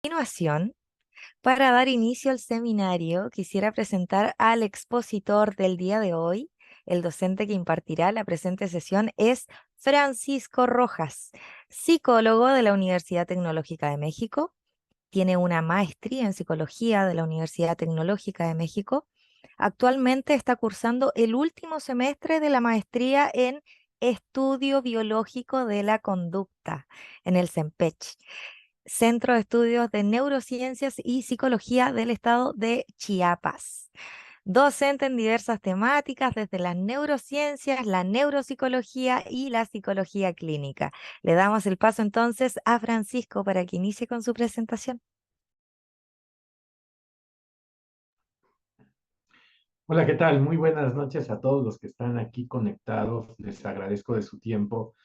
Continuación, para dar inicio al seminario, quisiera presentar al expositor del día de hoy. El docente que impartirá la presente sesión es Francisco Rojas, psicólogo de la Universidad Tecnológica de México. Tiene una maestría en psicología de la Universidad Tecnológica de México. Actualmente está cursando el último semestre de la maestría en Estudio Biológico de la Conducta en el CEMPECH, Centro de Estudios de Neurociencias y Psicología del Estado de Chiapas. Docente en diversas temáticas, desde las neurociencias, la neuropsicología y la psicología clínica. Le damos el paso entonces a Francisco para que inicie con su presentación. Hola, ¿qué tal? Muy buenas noches a todos los que están aquí conectados. Les agradezco de su tiempo.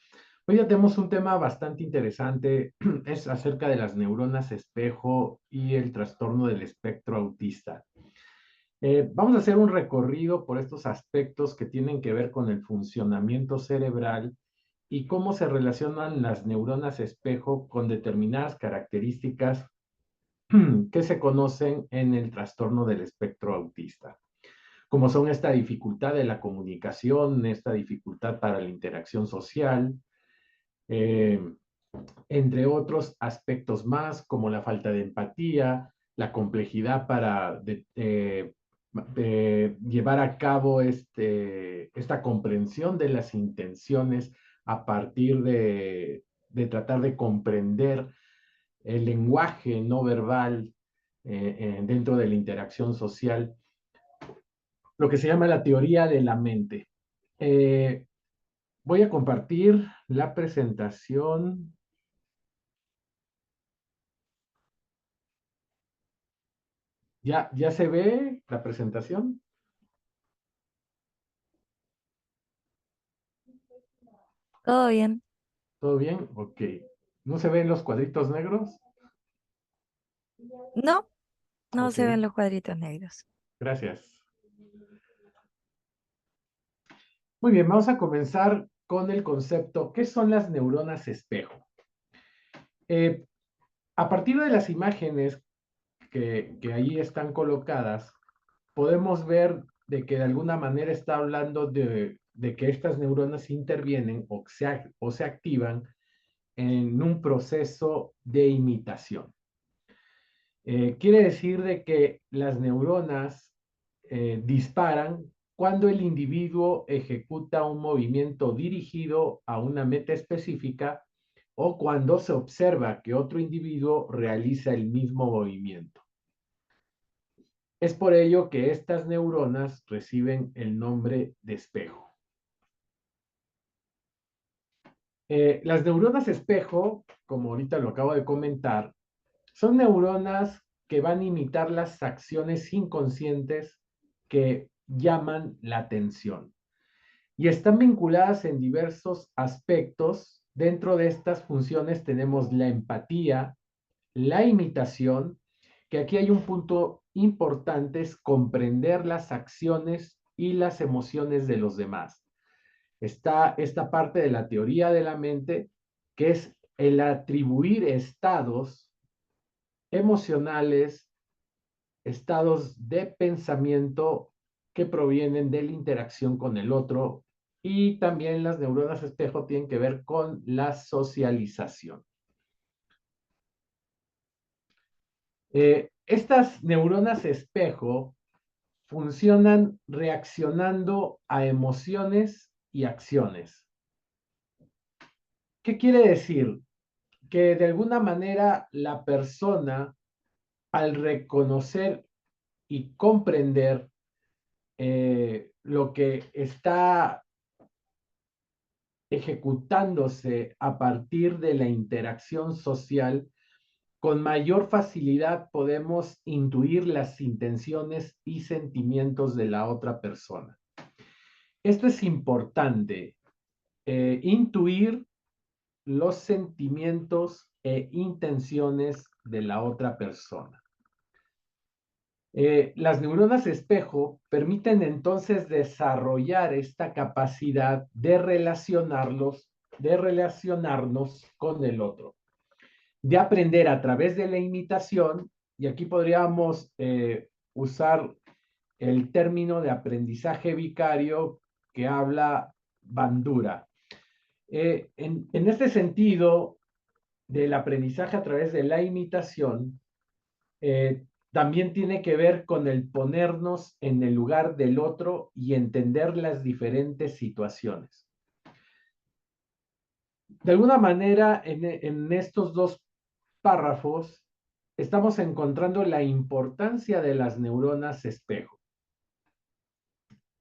Hoy ya tenemos un tema bastante interesante. Es acerca de las neuronas espejo y el trastorno del espectro autista. Vamos a hacer un recorrido por estos aspectos que tienen que ver con el funcionamiento cerebral y cómo se relacionan las neuronas espejo con determinadas características que se conocen en el trastorno del espectro autista, como son esta dificultad de la comunicación, esta dificultad para la interacción social, eh, entre otros aspectos más, como la falta de empatía, la complejidad para llevar a cabo esta comprensión de las intenciones a partir tratar de comprender el lenguaje no verbal dentro de la interacción social, lo que se llama la teoría de la mente. Eh, Voy a compartir la presentación. ¿Ya se ve la presentación? ¿Todo bien? ¿Todo bien? Ok. ¿No se ven los cuadritos negros? No, no Ok, se ven los cuadritos negros. gracias. Muy bien, vamos a comenzar con el concepto. ¿Qué son las neuronas espejo? Eh, a partir de las imágenes que ahí están colocadas, podemos ver de que de alguna manera está hablando de que estas neuronas intervienen o se activan en un proceso de imitación. Quiere decir de que las neuronas disparan cuando el individuo ejecuta un movimiento dirigido a una meta específica o cuando se observa que otro individuo realiza el mismo movimiento. Es por ello que estas neuronas reciben el nombre de espejo. Las neuronas espejo, como ahorita lo acabo de comentar, son neuronas que van a imitar las acciones inconscientes que llaman la atención y están vinculadas en diversos aspectos. Dentro de estas funciones tenemos la empatía, la imitación, que aquí hay un punto importante, es comprender las acciones y las emociones de los demás. Está esta parte de la teoría de la mente, que es el atribuir estados emocionales, estados de pensamiento que provienen de la interacción con el otro, y también las neuronas espejo tienen que ver con la socialización. Estas neuronas espejo funcionan reaccionando a emociones y acciones. ¿Qué quiere decir? Que de alguna manera la persona, al reconocer y comprender lo que está ejecutándose a partir de la interacción social, con mayor facilidad podemos intuir las intenciones y sentimientos de la otra persona. Esto es importante, intuir los sentimientos e intenciones de la otra persona. Las neuronas espejo permiten entonces desarrollar esta capacidad de relacionarnos con el otro. de aprender a través de la imitación, y aquí podríamos usar el término de aprendizaje vicario que habla Bandura. En este sentido, del aprendizaje a través de la imitación, también tiene que ver con el ponernos en el lugar del otro y entender las diferentes situaciones. De alguna manera, en estos dos párrafos, estamos encontrando la importancia de las neuronas espejo.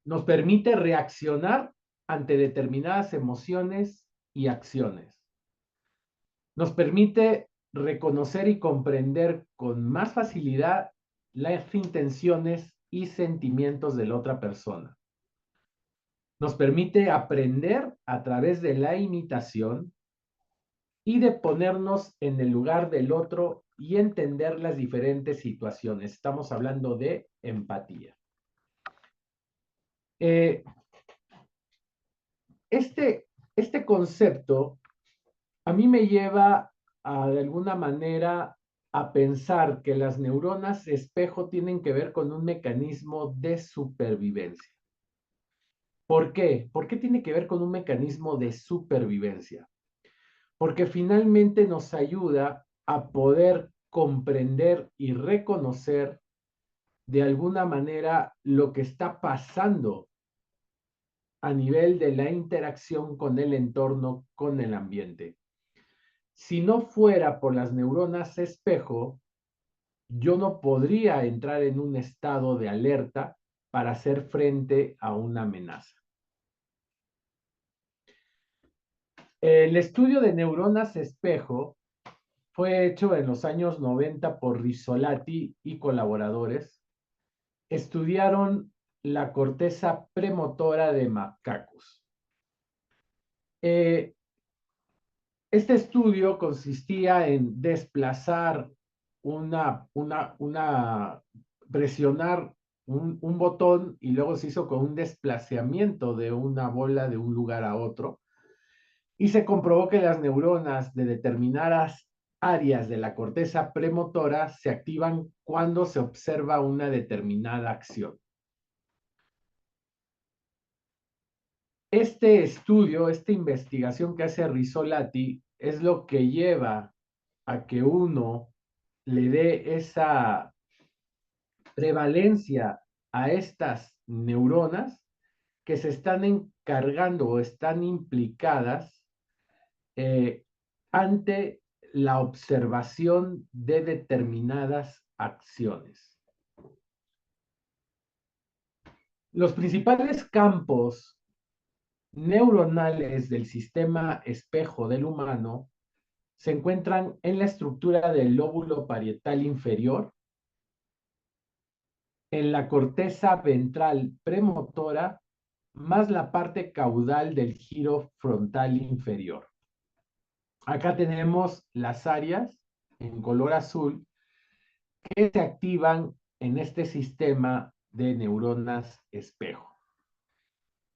Nos permite reaccionar ante determinadas emociones y acciones. Nos permite reconocer y comprender con más facilidad las intenciones y sentimientos de la otra persona. Nos permite aprender a través de la imitación y de ponernos en el lugar del otro y entender las diferentes situaciones. Estamos hablando de empatía. Este concepto a mí me lleva de alguna manera a pensar que las neuronas espejo tienen que ver con un mecanismo de supervivencia. ¿Por qué? ¿Por qué tiene que ver con un mecanismo de supervivencia? Porque finalmente nos ayuda a poder comprender y reconocer de alguna manera lo que está pasando a nivel de la interacción con el entorno, con el ambiente. Si no fuera por las neuronas espejo, yo no podría entrar en un estado de alerta para hacer frente a una amenaza. El estudio de neuronas espejo fue hecho en los años 90 por Rizzolatti y colaboradores. Estudiaron la corteza premotora de macacos. Este estudio consistía en desplazar presionar un botón y luego se hizo con un desplazamiento de una bola de un lugar a otro y se comprobó que las neuronas de determinadas áreas de la corteza premotora se activan cuando se observa una determinada acción. Este estudio, esta investigación que hace Rizzolatti es lo que lleva a que uno le dé esa prevalencia a estas neuronas que se están encargando o están implicadas ante la observación de determinadas acciones. Los principales campos neuronales del sistema espejo del humano se encuentran en la estructura del lóbulo parietal inferior, en la corteza ventral premotora, más la parte caudal del giro frontal inferior. Acá tenemos las áreas en color azul que se activan en este sistema de neuronas espejo.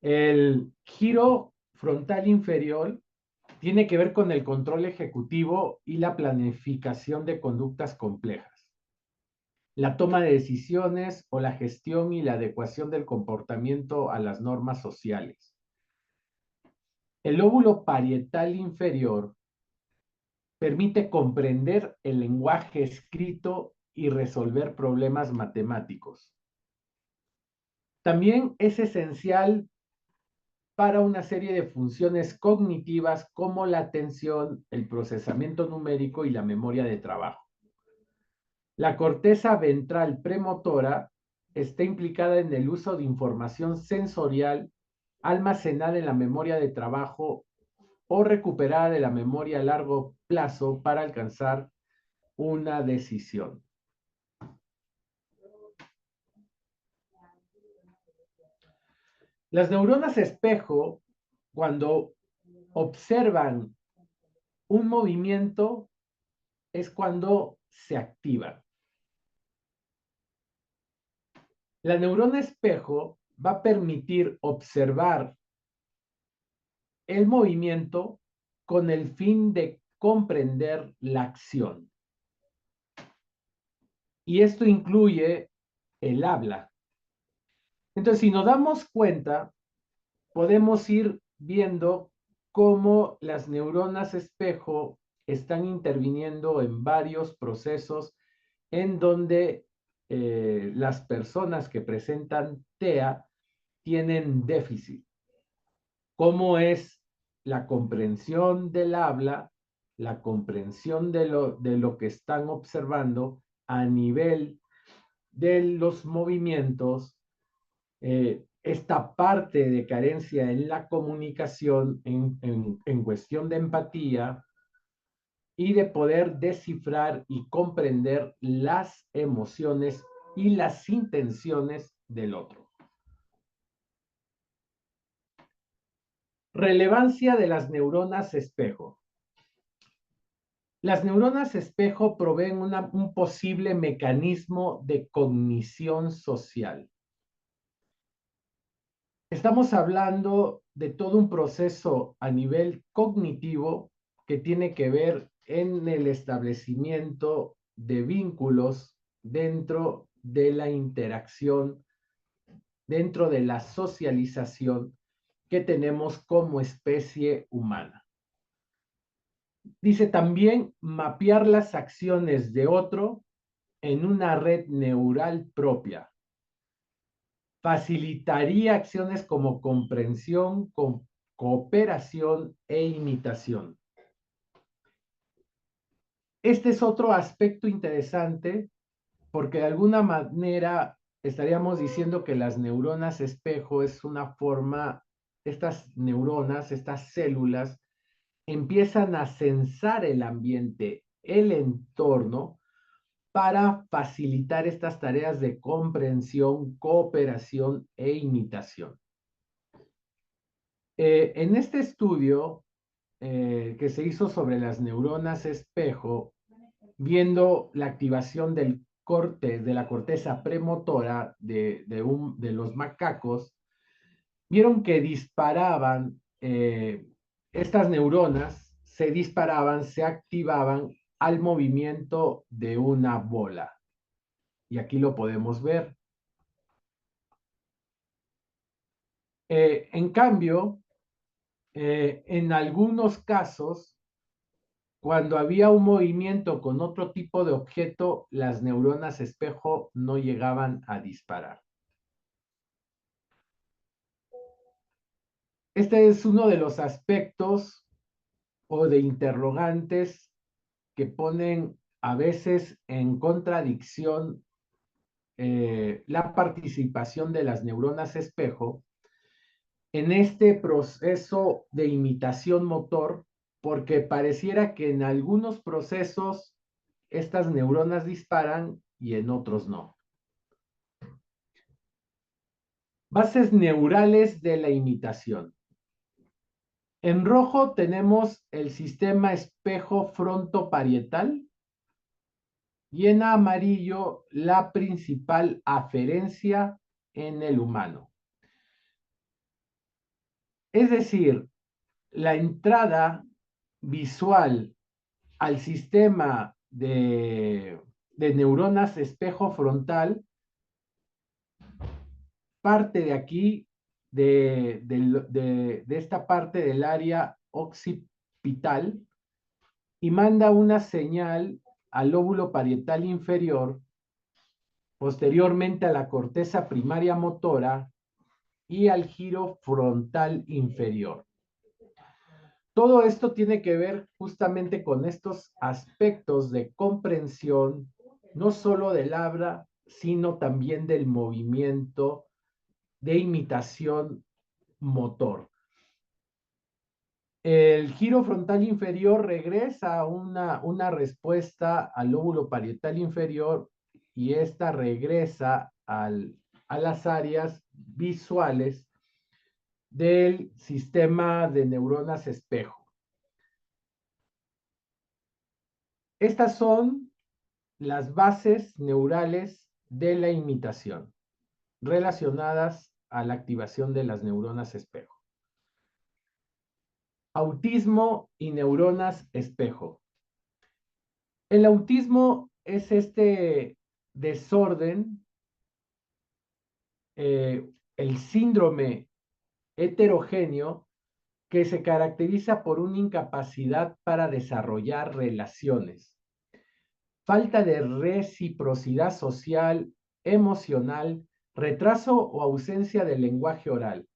El giro frontal inferior tiene que ver con el control ejecutivo y la planificación de conductas complejas, la toma de decisiones o la gestión y la adecuación del comportamiento a las normas sociales. El lóbulo parietal inferior permite comprender el lenguaje escrito y resolver problemas matemáticos. También es esencial para una serie de funciones cognitivas como la atención, el procesamiento numérico y la memoria de trabajo. La corteza ventral premotora está implicada en el uso de información sensorial almacenada en la memoria de trabajo o recuperada de la memoria a largo plazo para alcanzar una decisión. Las neuronas espejo, cuando observan un movimiento, es cuando se activan. La neurona espejo va a permitir observar el movimiento con el fin de comprender la acción. Y esto incluye el habla. Entonces, si nos damos cuenta, podemos ir viendo cómo las neuronas espejo están interviniendo en varios procesos en donde las personas que presentan TEA tienen déficit. Cómo es la comprensión del habla, la comprensión de lo que están observando a nivel de los movimientos, esta parte de carencia en la comunicación, en cuestión de empatía y de poder descifrar y comprender las emociones y las intenciones del otro. Relevancia de las neuronas espejo. Las neuronas espejo proveen un posible mecanismo de cognición social. Estamos hablando de todo un proceso a nivel cognitivo que tiene que ver en el establecimiento de vínculos dentro de la interacción, dentro de la socialización que tenemos como especie humana. Dice también mapear las acciones de otro en una red neural propia. Facilitaría acciones como comprensión, cooperación e imitación. Este es otro aspecto interesante porque de alguna manera estaríamos diciendo que las neuronas espejo es una forma, estas neuronas, estas células, empiezan a sensar el ambiente, el entorno, para facilitar estas tareas de comprensión, cooperación e imitación. En este estudio que se hizo sobre las neuronas espejo, viendo la activación del de la corteza premotora de los macacos, vieron que disparaban, estas neuronas se disparaban, se activaban al movimiento de una bola. Y aquí lo podemos ver. En cambio, en algunos casos, cuando había un movimiento con otro tipo de objeto, las neuronas espejo no llegaban a disparar. Este es uno de los aspectos o de interrogantes que ponen a veces en contradicción la participación de las neuronas espejo en este proceso de imitación motor, porque pareciera que en algunos procesos estas neuronas disparan y en otros no. Bases neurales de la imitación. En rojo tenemos el sistema espejo frontoparietal y en amarillo la principal aferencia en el humano. Es decir, la entrada visual al sistema de neuronas espejo frontal parte de aquí, de esta parte del área occipital y manda una señal al lóbulo parietal inferior, posteriormente a la corteza primaria motora y al giro frontal inferior. Todo esto tiene que ver justamente con estos aspectos de comprensión, no solo del habla, sino también del movimiento de imitación motor. El giro frontal inferior regresa una respuesta al lóbulo parietal inferior y esta regresa a las áreas visuales del sistema de neuronas espejo. Estas son las bases neurales de la imitación relacionadas a la activación de las neuronas espejo. Autismo y neuronas espejo. El autismo es este desorden, el síndrome heterogéneo que se caracteriza por una incapacidad para desarrollar relaciones, falta de reciprocidad social, emocional, retraso o ausencia del lenguaje oral,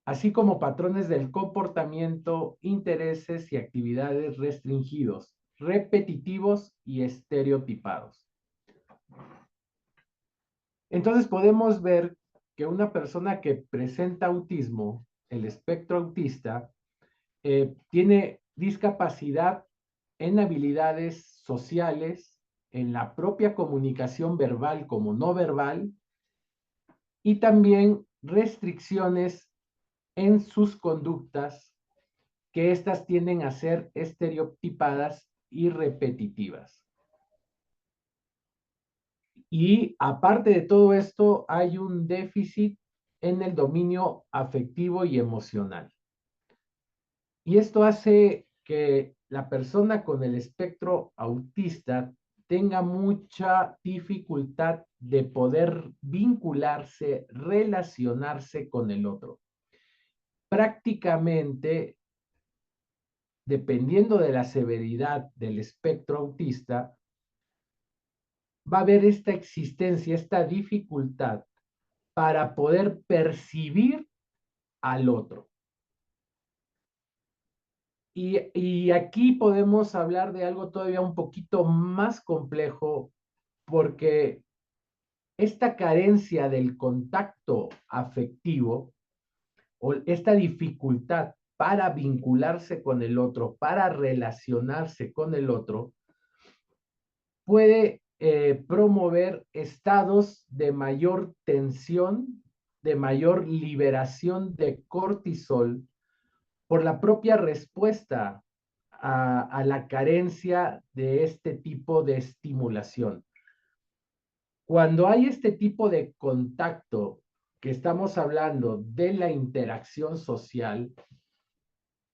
así como patrones del comportamiento, intereses y actividades restringidos, repetitivos y estereotipados. Entonces podemos ver que una persona que presenta autismo, el espectro autista, tiene discapacidad en habilidades sociales, en la propia comunicación verbal como no verbal, y también restricciones en sus conductas, que éstas tienden a ser estereotipadas y repetitivas. Y aparte de todo esto, hay un déficit en el dominio afectivo y emocional. Y esto hace que la persona con el espectro autista tenga mucha dificultad de poder vincularse, relacionarse con el otro. Prácticamente, dependiendo de la severidad del espectro autista, va a haber esta existencia, esta dificultad para poder percibir al otro. Y aquí podemos hablar de algo todavía un poquito más complejo, porque esta carencia del contacto afectivo o esta dificultad para vincularse con el otro, para relacionarse con el otro, puede promover estados de mayor tensión, de mayor liberación de cortisol por la propia respuesta a la carencia de este tipo de estimulación. Cuando hay este tipo de contacto, que estamos hablando de la interacción social,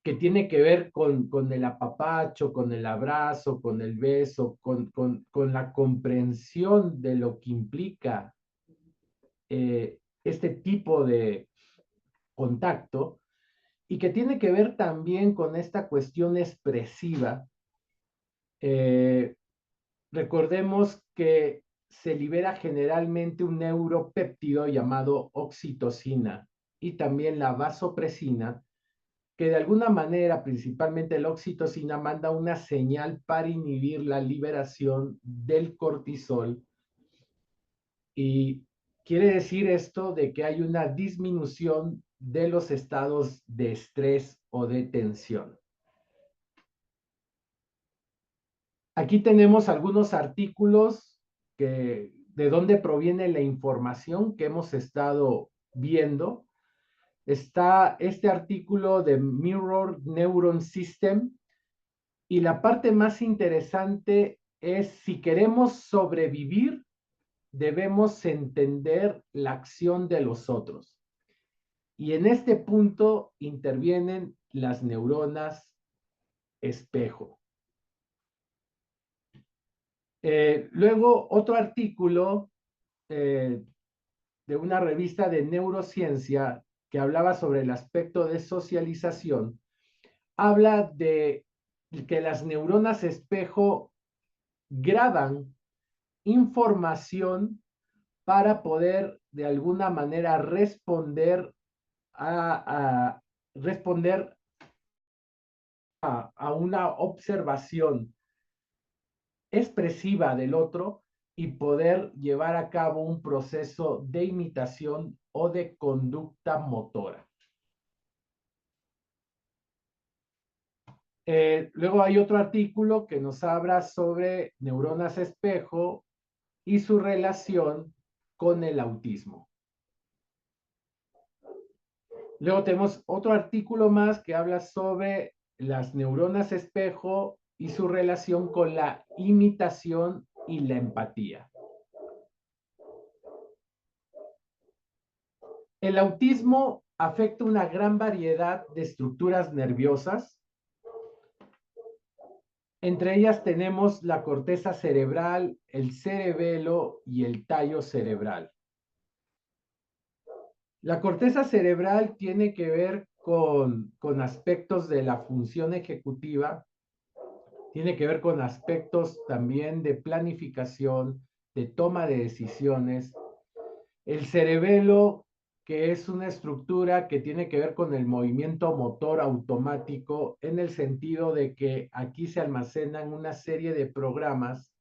que tiene que ver con el apapacho, con el abrazo, con el beso, con la comprensión de lo que implica este tipo de contacto, y que tiene que ver también con esta cuestión expresiva. eh, Recordemos que se libera generalmente un neuropéptido llamado oxitocina y también la vasopresina, que de alguna manera, principalmente la oxitocina, manda una señal para inhibir la liberación del cortisol. Y quiere decir esto de que hay una disminución de los estados de estrés o de tensión. Aquí tenemos algunos artículos de dónde proviene la información que hemos estado viendo. Está este artículo de Mirror Neuron System, y la parte más interesante es: si queremos sobrevivir, debemos entender la acción de los otros. Y en este punto intervienen las neuronas espejo. Luego, otro artículo de una revista de neurociencia que hablaba sobre el aspecto de socialización, habla de que las neuronas espejo graban información para poder de alguna manera responder a una observación expresiva del otro y poder llevar a cabo un proceso de imitación o de conducta motora. Luego hay otro artículo que nos habla sobre neuronas espejo y su relación con el autismo. Luego tenemos otro artículo más que habla sobre las neuronas espejo y su relación con la imitación y la empatía. El autismo afecta una gran variedad de estructuras nerviosas, Entre ellas tenemos la corteza cerebral, el cerebelo y el tallo cerebral. La corteza cerebral tiene que ver con aspectos de la función ejecutiva, tiene que ver con aspectos también de planificación, de toma de decisiones. El cerebelo, que es una estructura que tiene que ver con el movimiento motor automático, en el sentido de que aquí se almacenan una serie de programas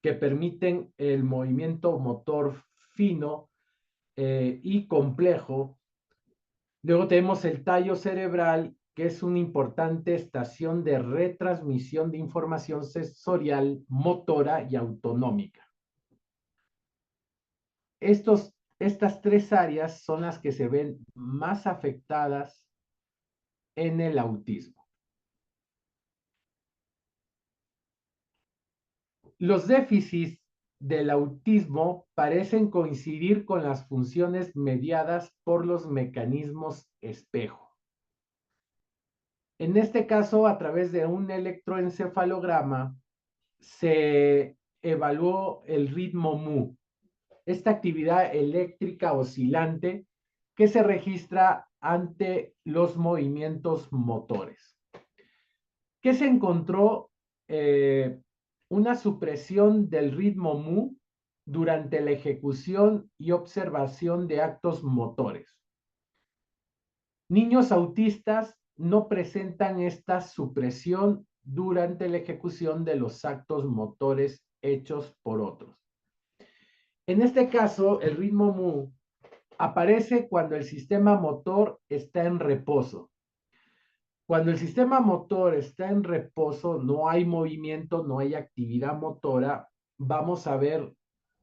que permiten el movimiento motor fino y complejo. Luego tenemos el tallo cerebral, que es una importante estación de retransmisión de información sensorial, motora y autonómica. Estas tres áreas son las que se ven más afectadas en el autismo. Los déficits del autismo parecen coincidir con las funciones mediadas por los mecanismos espejo. En este caso, a través de un electroencefalograma, se evaluó el ritmo mu, esta actividad eléctrica oscilante que se registra ante los movimientos motores. ¿Qué se encontró? Una supresión del ritmo mu durante la ejecución y observación de actos motores. Niños autistas no presentan esta supresión durante la ejecución de los actos motores hechos por otros. En este caso, el ritmo mu aparece cuando el sistema motor está en reposo. Cuando el sistema motor está en reposo, no hay movimiento, no hay actividad motora, vamos a ver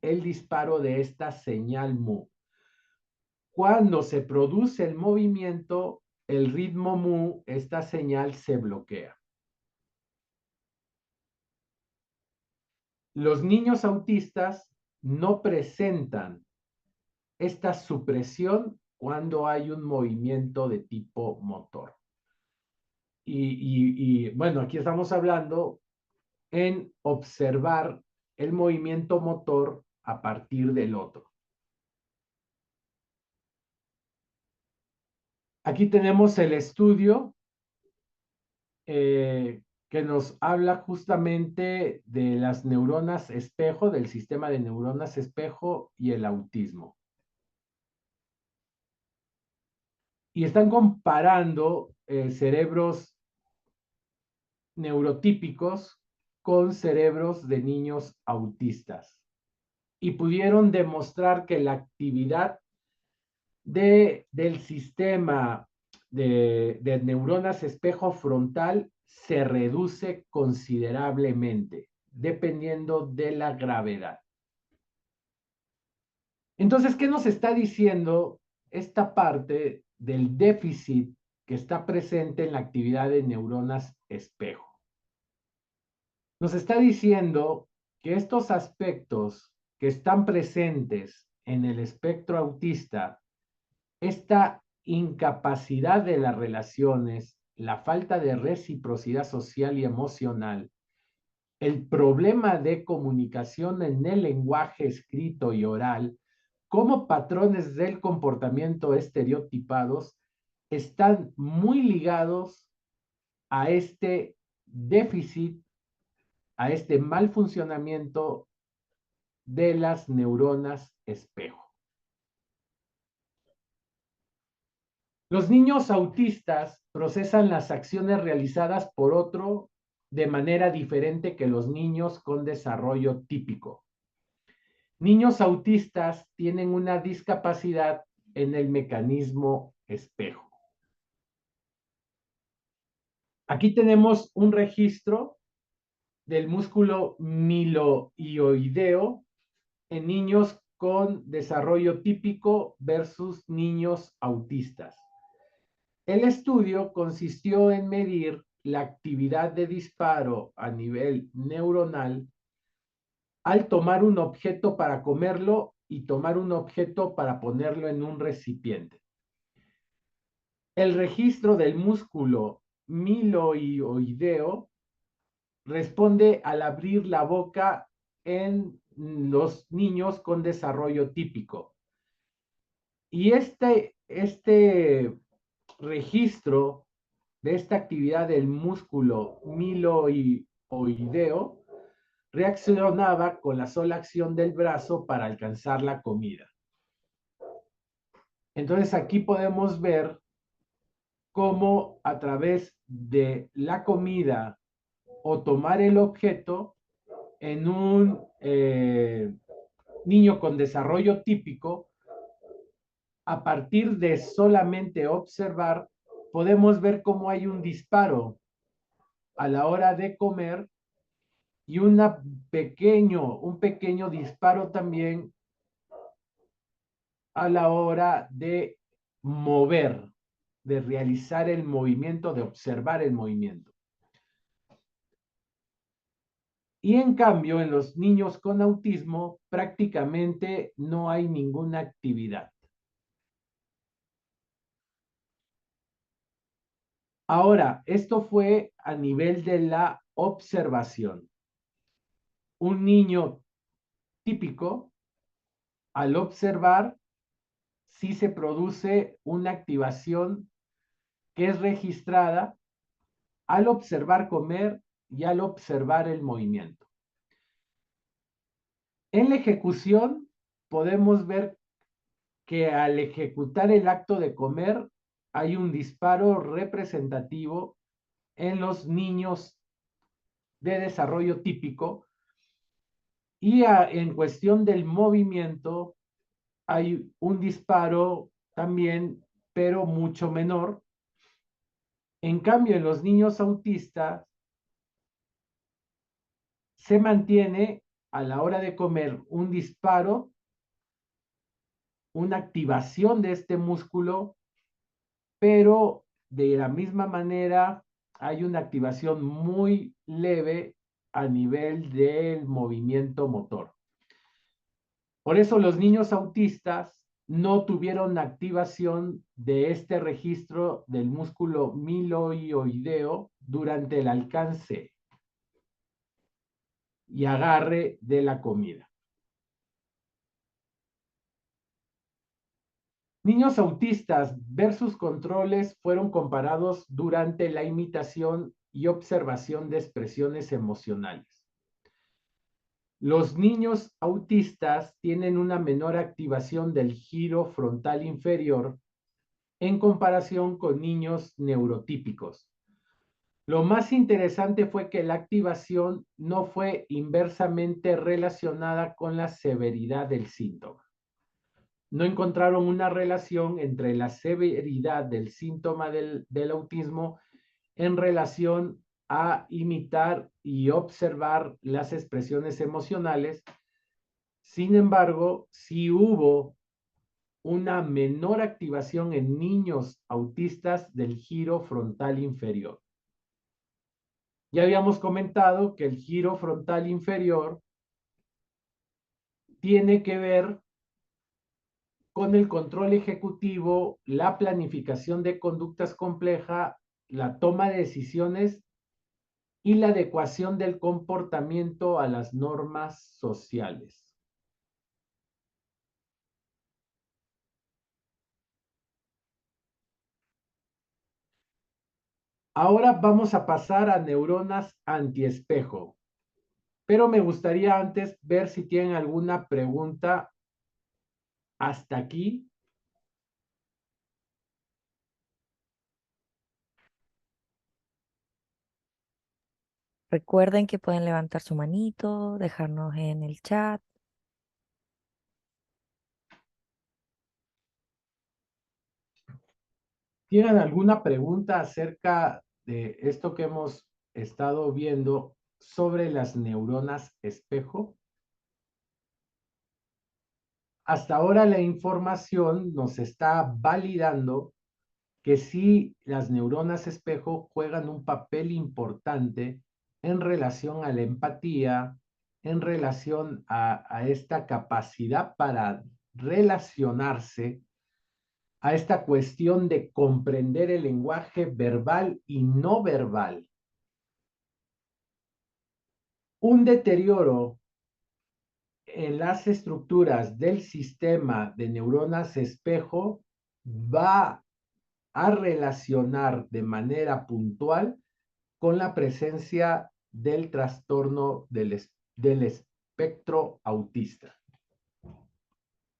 el disparo de esta señal mu. Cuando se produce el movimiento, el ritmo mu, esta señal se bloquea. Los niños autistas no presentan esta supresión cuando hay un movimiento de tipo motor. Bueno, aquí estamos hablando en observar el movimiento motor a partir del otro. Aquí tenemos el estudio que nos habla justamente de las neuronas espejo, del sistema de neuronas espejo y el autismo. Y están comparando cerebros neurotípicos con cerebros de niños autistas. Y pudieron demostrar que la actividad del sistema de neuronas espejo frontal se reduce considerablemente, dependiendo de la gravedad. Entonces, ¿qué nos está diciendo esta parte del déficit que está presente en la actividad de neuronas espejo? Nos está diciendo que estos aspectos que están presentes en el espectro autista, esta incapacidad de las relaciones, la falta de reciprocidad social y emocional, el problema de comunicación en el lenguaje escrito y oral, como patrones del comportamiento estereotipados, están muy ligados a este déficit, a este mal funcionamiento de las neuronas espejo. Los niños autistas procesan las acciones realizadas por otro de manera diferente que los niños con desarrollo típico. Niños autistas tienen una discapacidad en el mecanismo espejo. Aquí tenemos un registro del músculo milohioideo en niños con desarrollo típico versus niños autistas. El estudio consistió en medir la actividad de disparo a nivel neuronal al tomar un objeto para comerlo y tomar un objeto para ponerlo en un recipiente. El registro del músculo milohioideo responde al abrir la boca en los niños con desarrollo típico. Y este registro de esta actividad del músculo miloioideo reaccionaba con la sola acción del brazo para alcanzar la comida. Entonces aquí podemos ver cómo a través de la comida o tomar el objeto en un niño con desarrollo típico, a partir de solamente observar, podemos ver cómo hay un disparo a la hora de comer y un pequeño disparo también a la hora de mover, de realizar el movimiento, de observar el movimiento. Y en cambio, en los niños con autismo prácticamente no hay ninguna actividad. Ahora, esto fue a nivel de la observación. Un niño típico, al observar, sí se produce una activación que es registrada al observar comer y al observar el movimiento. En la ejecución podemos ver que al ejecutar el acto de comer hay un disparo representativo en los niños de desarrollo típico y en cuestión del movimiento hay un disparo también, pero mucho menor. En cambio, en los niños autistas se mantiene a la hora de comer un disparo, una activación de este músculo, pero de la misma manera hay una activación muy leve a nivel del movimiento motor. Por eso los niños autistas no tuvieron activación de este registro del músculo miloioideo durante el alcance y agarre de la comida. Niños autistas versus controles fueron comparados durante la imitación y observación de expresiones emocionales. Los niños autistas tienen una menor activación del giro frontal inferior en comparación con niños neurotípicos. Lo más interesante fue que la activación no fue inversamente relacionada con la severidad del síntoma. No encontraron una relación entre la severidad del síntoma del autismo en relación a imitar y observar las expresiones emocionales. Sin embargo, sí hubo una menor activación en niños autistas del giro frontal inferior. Ya habíamos comentado que el giro frontal inferior tiene que ver con el control ejecutivo, la planificación de conductas compleja, la toma de decisiones y la adecuación del comportamiento a las normas sociales. Ahora vamos a pasar a neuronas antiespejo, pero me gustaría antes ver si tienen alguna pregunta hasta aquí. Recuerden que pueden levantar su manito, dejarnos en el chat. ¿Tienen alguna pregunta acerca de esto que hemos estado viendo sobre las neuronas espejo? Hasta ahora la información nos está validando que sí, las neuronas espejo juegan un papel importante en relación a la empatía, en relación a esta capacidad para relacionarse, a esta cuestión de comprender el lenguaje verbal y no verbal. Un deterioro en las estructuras del sistema de neuronas espejo va a relacionar de manera puntual con la presencia del trastorno del espectro autista.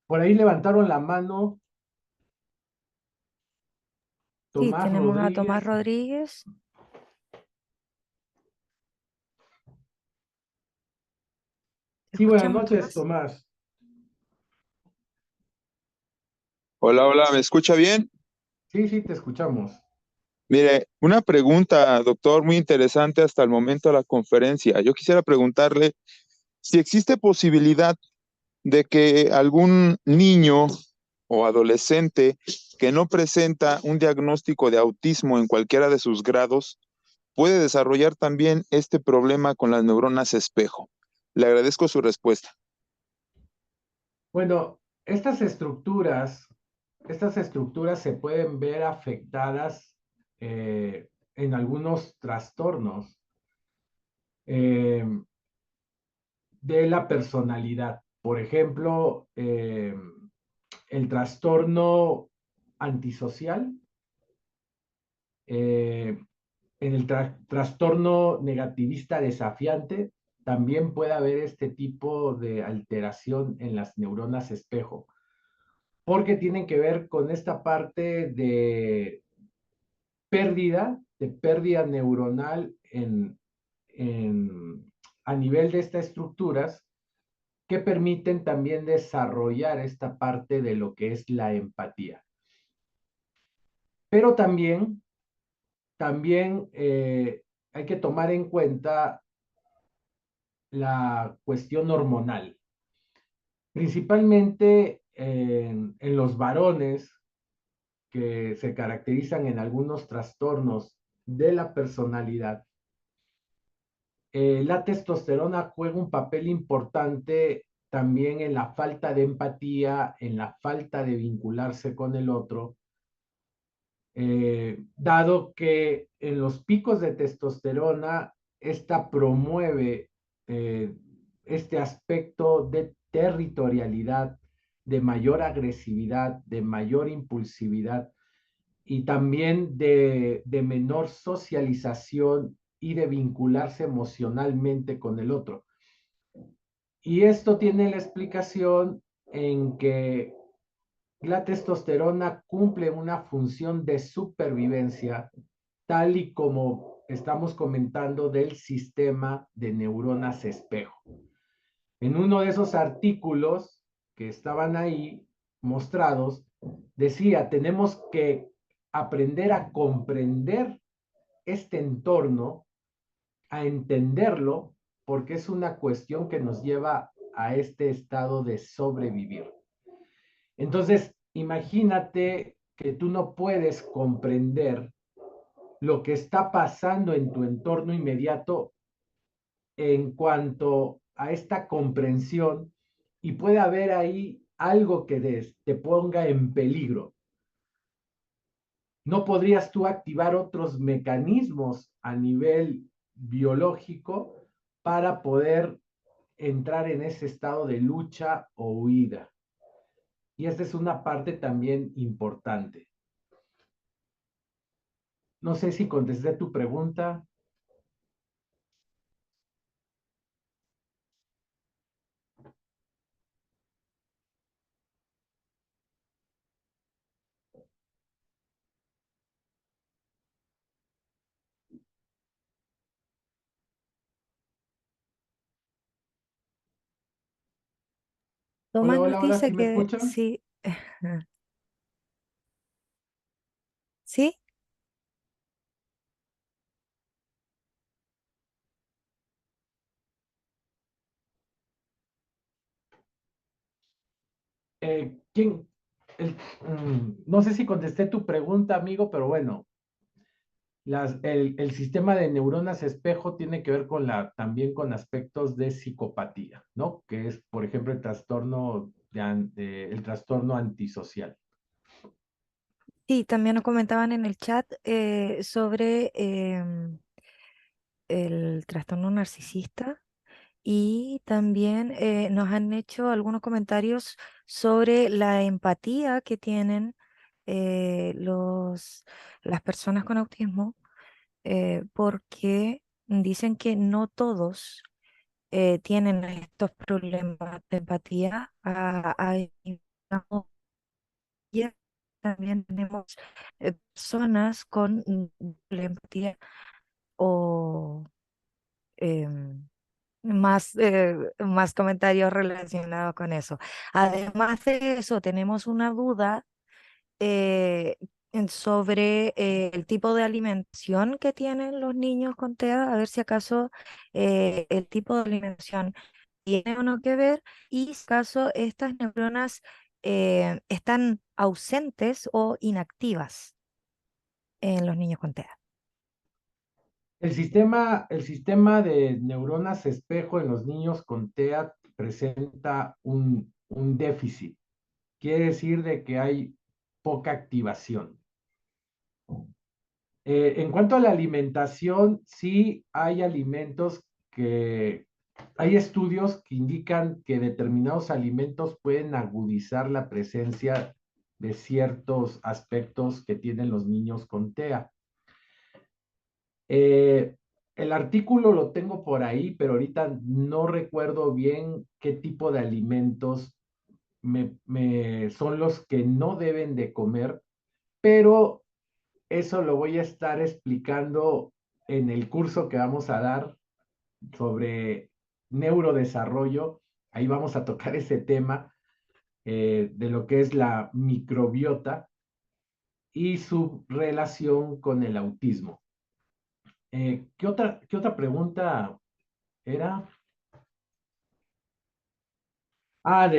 Por ahí levantaron la mano Sí, Tomás tenemos a Tomás Rodríguez. Rodríguez. Te Sí, buenas escuchamos, noches, Tomás. Tomás. Hola, hola, ¿me escucha bien? Sí, sí, te escuchamos. Mire, una pregunta, doctor, muy interesante hasta el momento de la conferencia. Yo quisiera preguntarle si existe posibilidad de que algún niño o adolescente que no presenta un diagnóstico de autismo en cualquiera de sus grados puede desarrollar también este problema con las neuronas espejo. Le agradezco su respuesta. Bueno, estas estructuras se pueden ver afectadas en algunos trastornos eh, de la personalidad. Por ejemplo, el trastorno antisocial, eh, en el trastorno negativista desafiante, también puede haber este tipo de alteración en las neuronas espejo, porque tienen que ver con esta parte de pérdida neuronal a nivel de estas estructuras que permiten también desarrollar esta parte de lo que es la empatía. Pero también hay que tomar en cuenta la cuestión hormonal, principalmente en los varones que se caracterizan en algunos trastornos de la personalidad. La testosterona juega un papel importante también en la falta de empatía, en la falta de vincularse con el otro, dado que en los picos de testosterona, esta promueve eh, este aspecto de territorialidad, de mayor agresividad, de mayor impulsividad y también de menor socialización y de vincularse emocionalmente con el otro. Y esto tiene la explicación en que la testosterona cumple una función de supervivencia, tal y como estamos comentando del sistema de neuronas espejo. En uno de esos artículos que estaban ahí mostrados, decía, tenemos que aprender a comprender este entorno, a entenderlo, porque es una cuestión que nos lleva a este estado de sobrevivir. Entonces, imagínate que tú no puedes comprender lo que está pasando en tu entorno inmediato en cuanto a esta comprensión y puede haber ahí algo que te ponga en peligro. No podrías tú activar otros mecanismos a nivel biológico para poder entrar en ese estado de lucha o huida. Y esta es una parte también importante. No sé si contesté tu pregunta. Hola, Tomás nos hola, hola, dice ¿sí me que escuchan? sí. ¿Sí? ¿Quién? No sé si contesté tu pregunta, amigo, pero bueno, el sistema de neuronas espejo tiene que ver también con aspectos de psicopatía, ¿no? Que es, por ejemplo, el trastorno antisocial. Sí, también nos comentaban en el chat sobre el trastorno narcisista. Y también nos han hecho algunos comentarios sobre la empatía que tienen las personas con autismo, porque dicen que no todos tienen estos problemas de empatía. Hay, digamos, y también tenemos personas con empatía o em, más comentarios relacionados con eso. Además de eso, tenemos una duda eh, sobre el tipo de alimentación que tienen los niños con TEA, a ver si acaso el tipo de alimentación tiene o no que ver y si acaso estas neuronas están ausentes o inactivas en los niños con TEA. El sistema de neuronas espejo en los niños con TEA presenta un déficit. Quiere decir de que hay poca activación. En cuanto a la alimentación, sí hay alimentos hay estudios que indican que determinados alimentos pueden agudizar la presencia de ciertos aspectos que tienen los niños con TEA. El artículo lo tengo por ahí, pero ahorita no recuerdo bien qué tipo de alimentos son los que no deben de comer, pero eso lo voy a estar explicando en el curso que vamos a dar sobre neurodesarrollo. Ahí vamos a tocar ese tema de lo que es la microbiota y su relación con el autismo. ¿Qué otra pregunta era? Ah,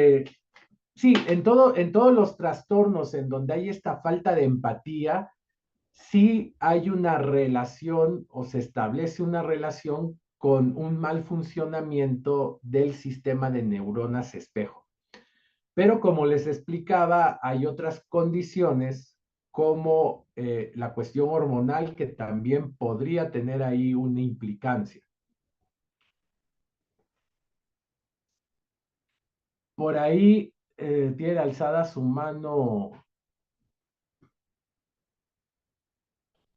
sí, en todos los trastornos en donde hay esta falta de empatía, sí hay una relación o se establece una relación con un mal funcionamiento del sistema de neuronas espejo. Pero como les explicaba, hay otras condiciones como la cuestión hormonal que también podría tener ahí una implicancia. Por ahí tiene alzada su mano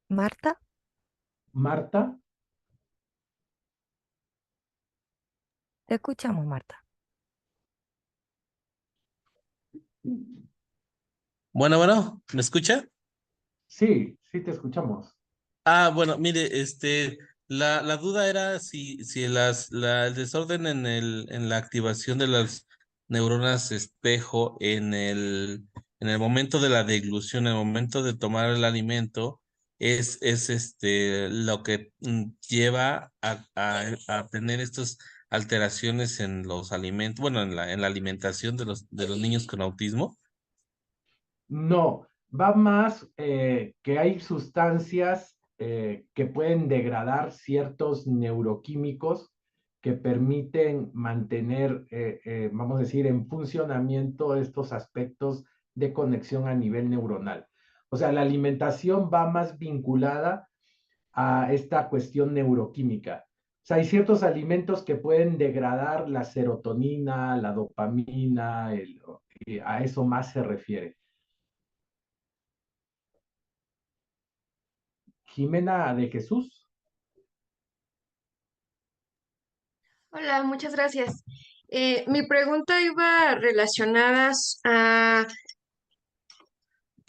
Marta, Marta. te escuchamos, Marta. Bueno, ¿me escucha? Sí, sí te escuchamos. Ah, bueno, mire, la duda era si el desorden en la activación de las neuronas espejo en el momento de la deglución, en el momento de tomar el alimento, es lo que lleva a tener estas alteraciones en los alimentos, bueno, en la alimentación de los niños con autismo. No, va más que hay sustancias que pueden degradar ciertos neuroquímicos que permiten mantener, vamos a decir, en funcionamiento estos aspectos de conexión a nivel neuronal. O sea, la alimentación va más vinculada a esta cuestión neuroquímica. O sea, hay ciertos alimentos que pueden degradar la serotonina, la dopamina, a eso más se refiere. Jimena de Jesús. Hola, muchas gracias. Mi pregunta iba relacionada a,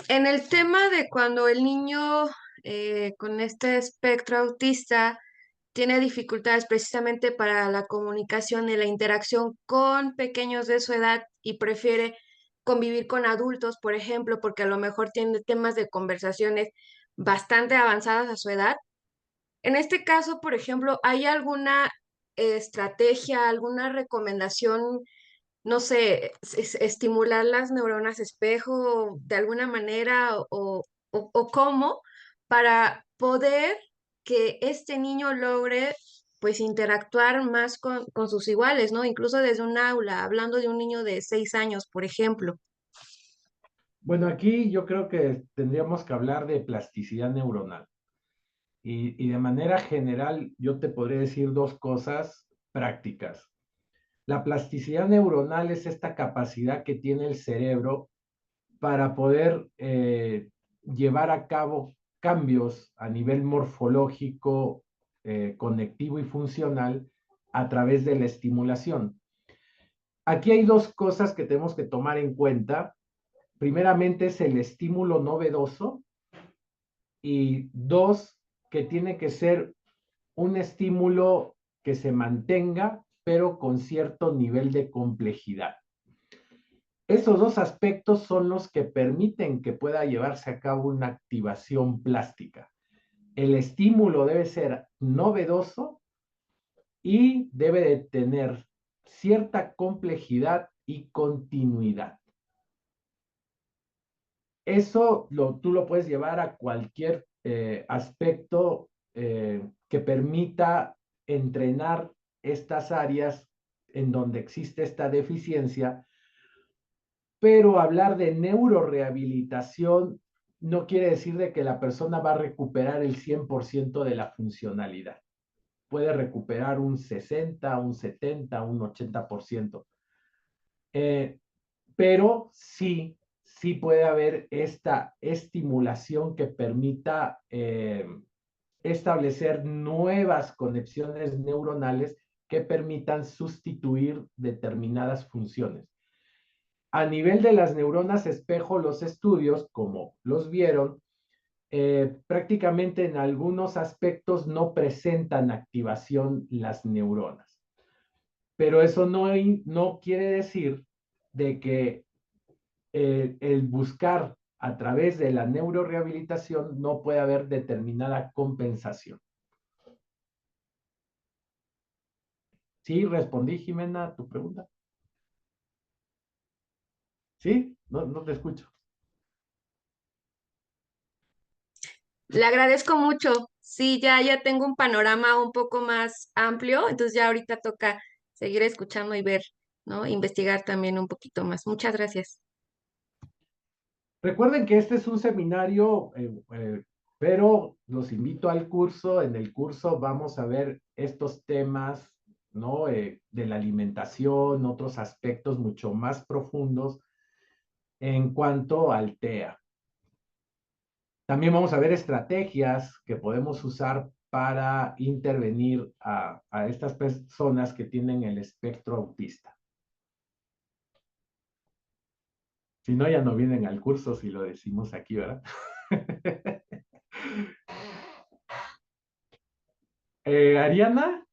en el tema de cuando el niño con este espectro autista tiene dificultades precisamente para la comunicación y la interacción con pequeños de su edad y prefiere convivir con adultos, por ejemplo, porque a lo mejor tiene temas de conversaciones bastante avanzadas a su edad. En este caso, por ejemplo, ¿hay alguna estrategia, alguna recomendación, no sé, estimular las neuronas espejo de alguna manera o cómo para poder que este niño logre pues interactuar más con sus iguales, ¿no? Incluso desde un aula, hablando de un niño de 6 años, por ejemplo. Bueno, aquí yo creo que tendríamos que hablar de plasticidad neuronal. Y de manera general, yo te podría decir dos cosas prácticas. La plasticidad neuronal es esta capacidad que tiene el cerebro para poder llevar a cabo cambios a nivel morfológico, conectivo y funcional a través de la estimulación. Aquí hay dos cosas que tenemos que tomar en cuenta. Primeramente es el estímulo novedoso y dos, que tiene que ser un estímulo que se mantenga, pero con cierto nivel de complejidad. Esos dos aspectos son los que permiten que pueda llevarse a cabo una activación plástica. El estímulo debe ser novedoso y debe de tener cierta complejidad y continuidad. Eso tú lo puedes llevar a cualquier aspecto que permita entrenar estas áreas en donde existe esta deficiencia, pero hablar de neurorehabilitación no quiere decir de que la persona va a recuperar el 100% de la funcionalidad. Puede recuperar un 60, un 70, un 80%. Pero sí puede haber esta estimulación que permita establecer nuevas conexiones neuronales que permitan sustituir determinadas funciones. A nivel de las neuronas espejo, los estudios, como los vieron, prácticamente en algunos aspectos no presentan activación las neuronas. Pero eso no quiere decir de que el buscar a través de la neurorehabilitación no puede haber determinada compensación. ¿Sí respondí, Jimena, a tu pregunta? ¿Sí? No te escucho. Le agradezco mucho. Sí, ya tengo un panorama un poco más amplio, entonces ya ahorita toca seguir escuchando y ver, ¿no? Investigar también un poquito más. Muchas gracias. Recuerden que este es un seminario, pero los invito al curso. En el curso vamos a ver estos temas, ¿no? De la alimentación, otros aspectos mucho más profundos en cuanto al TEA. También vamos a ver estrategias que podemos usar para intervenir a estas personas que tienen el espectro autista. Si no, ya no vienen al curso si lo decimos aquí, ¿verdad? Ariana.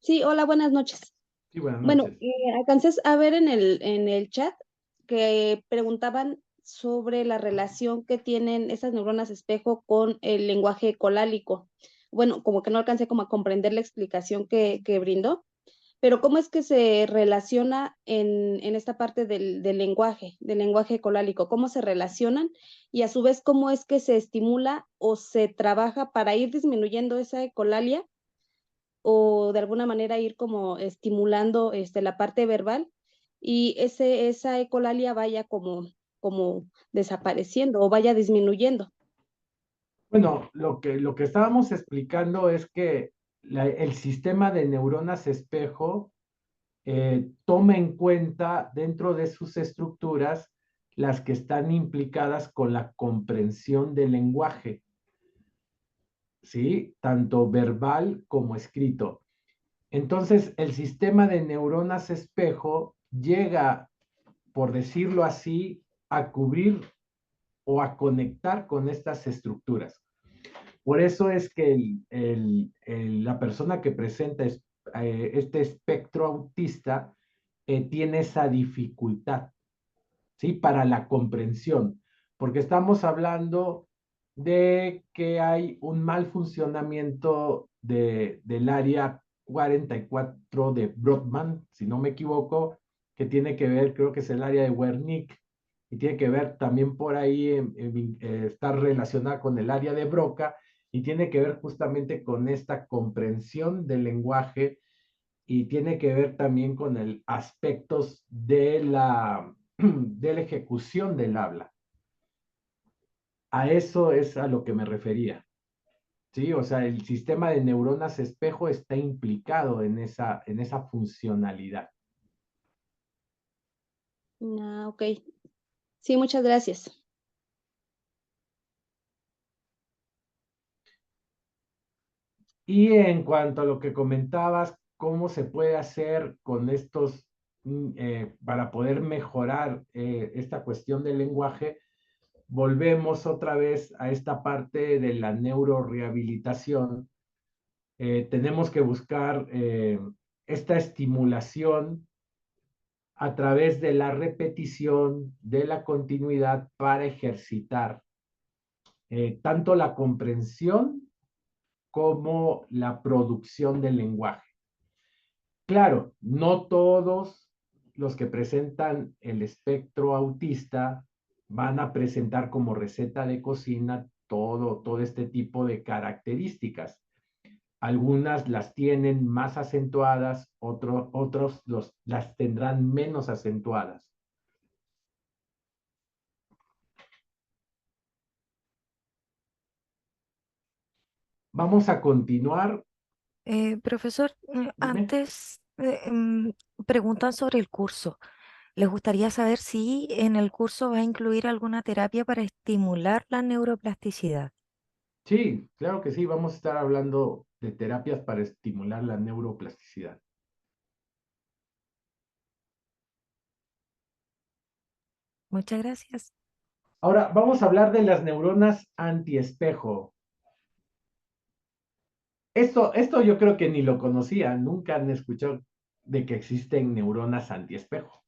Sí, hola, buenas noches. Sí, buenas Bueno, noches. alcancé a ver en el chat que preguntaban sobre la relación que tienen esas neuronas espejo con el lenguaje colálico. Bueno, como que no alcancé como a comprender la explicación que brindó, pero ¿cómo es que se relaciona en esta parte del lenguaje colálico? ¿Cómo se relacionan? Y a su vez, ¿cómo es que se estimula o se trabaja para ir disminuyendo esa ecolalia o de alguna manera ir como estimulando la parte verbal y esa ecolalia vaya como desapareciendo o vaya disminuyendo? Bueno, lo que estábamos explicando es que el sistema de neuronas espejo toma en cuenta dentro de sus estructuras las que están implicadas con la comprensión del lenguaje, ¿sí? Tanto verbal como escrito. Entonces, el sistema de neuronas espejo llega, por decirlo así, a cubrir o a conectar con estas estructuras. Por eso es que la persona que presenta este espectro autista tiene esa dificultad, ¿sí? Para la comprensión, porque estamos hablando de que hay un mal funcionamiento del área 44 de Brodmann, si no me equivoco, que tiene que ver, creo que es el área de Wernicke, y tiene que ver también por ahí, estar relacionada con el área de Broca, y tiene que ver justamente con esta comprensión del lenguaje y tiene que ver también con el aspectos de de la ejecución del habla. A eso es a lo que me refería. ¿sí? O sea, el sistema de neuronas espejo está implicado en esa funcionalidad. Ah, ok. Sí, muchas gracias. Y en cuanto a lo que comentabas, ¿cómo se puede hacer con estos, para poder mejorar esta cuestión del lenguaje? Volvemos otra vez a esta parte de la neurorehabilitación. Tenemos que buscar esta estimulación a través de la repetición, de la continuidad para ejercitar tanto la comprensión como la producción del lenguaje. Claro, no todos los que presentan el espectro autista van a presentar como receta de cocina todo este tipo de características. Algunas las tienen más acentuadas, otros las tendrán menos acentuadas. Vamos a continuar. Profesor, Dime. antes preguntan sobre el curso. Les gustaría saber si en el curso va a incluir alguna terapia para estimular la neuroplasticidad. Sí, claro que sí, vamos a estar hablando de terapias para estimular la neuroplasticidad. Muchas gracias. Ahora, vamos a hablar de las neuronas antiespejo. Esto yo creo que ni lo conocía, nunca han escuchado de que existen neuronas antiespejo.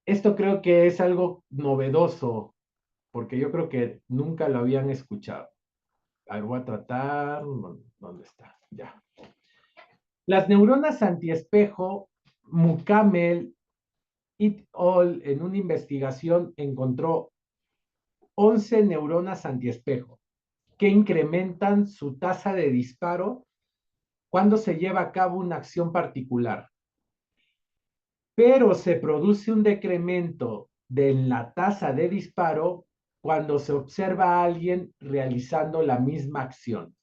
Esto creo que es algo novedoso, porque yo creo que nunca lo habían escuchado. A ver, voy a tratar, ¿dónde está? Ya. Las neuronas antiespejo, Mukamel et al. En una investigación encontró 11 neuronas antiespejo que incrementan su tasa de disparo cuando se lleva a cabo una acción particular. Pero se produce un decremento de la tasa de disparo cuando se observa a alguien realizando la misma acción.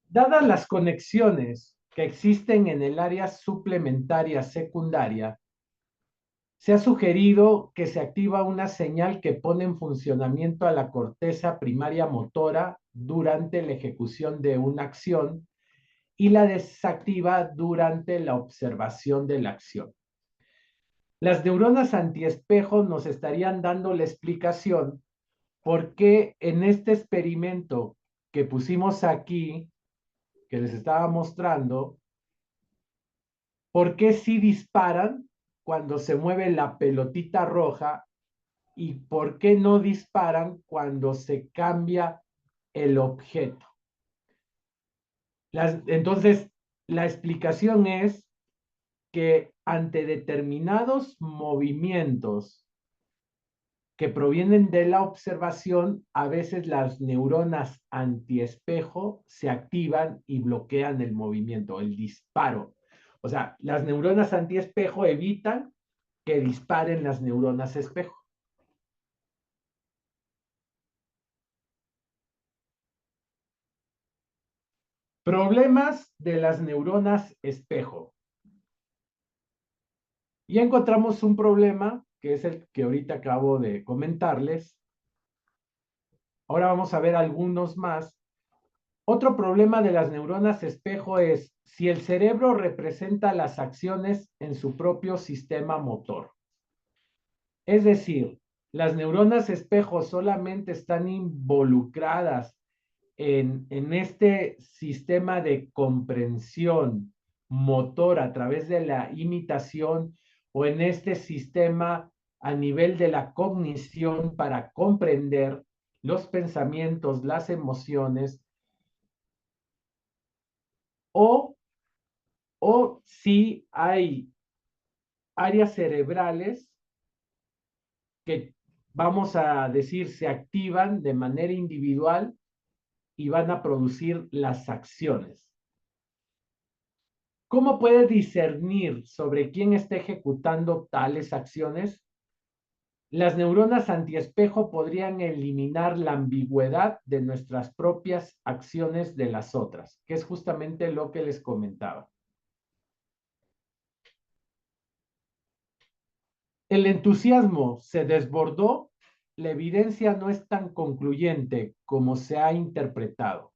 Dadas las conexiones que existen en el área suplementaria secundaria, se ha sugerido que se activa una señal que pone en funcionamiento a la corteza primaria motora durante la ejecución de una acción y la desactiva durante la observación de la acción. Las neuronas antiespejo nos estarían dando la explicación por qué en este experimento que pusimos aquí, que les estaba mostrando, por qué sí disparan cuando se mueve la pelotita roja y por qué no disparan cuando se cambia el objeto. Entonces, la explicación es que ante determinados movimientos que provienen de la observación, a veces las neuronas antiespejo se activan y bloquean el movimiento, el disparo. O sea, las neuronas antiespejo evitan que disparen las neuronas espejo. Problemas de las neuronas espejo. Y encontramos un problema, que es el que ahorita acabo de comentarles. Ahora vamos a ver algunos más. Otro problema de las neuronas espejo es si el cerebro representa las acciones en su propio sistema motor. Es decir, las neuronas espejo solamente están involucradas en este sistema de comprensión motor a través de la imitación o en este sistema a nivel de la cognición para comprender los pensamientos, las emociones, o si hay áreas cerebrales que, vamos a decir, se activan de manera individual y van a producir las acciones. ¿Cómo puede discernir sobre quién está ejecutando tales acciones? Las neuronas antiespejo podrían eliminar la ambigüedad de nuestras propias acciones de las otras, que es justamente lo que les comentaba. El entusiasmo se desbordó, la evidencia no es tan concluyente como se ha interpretado.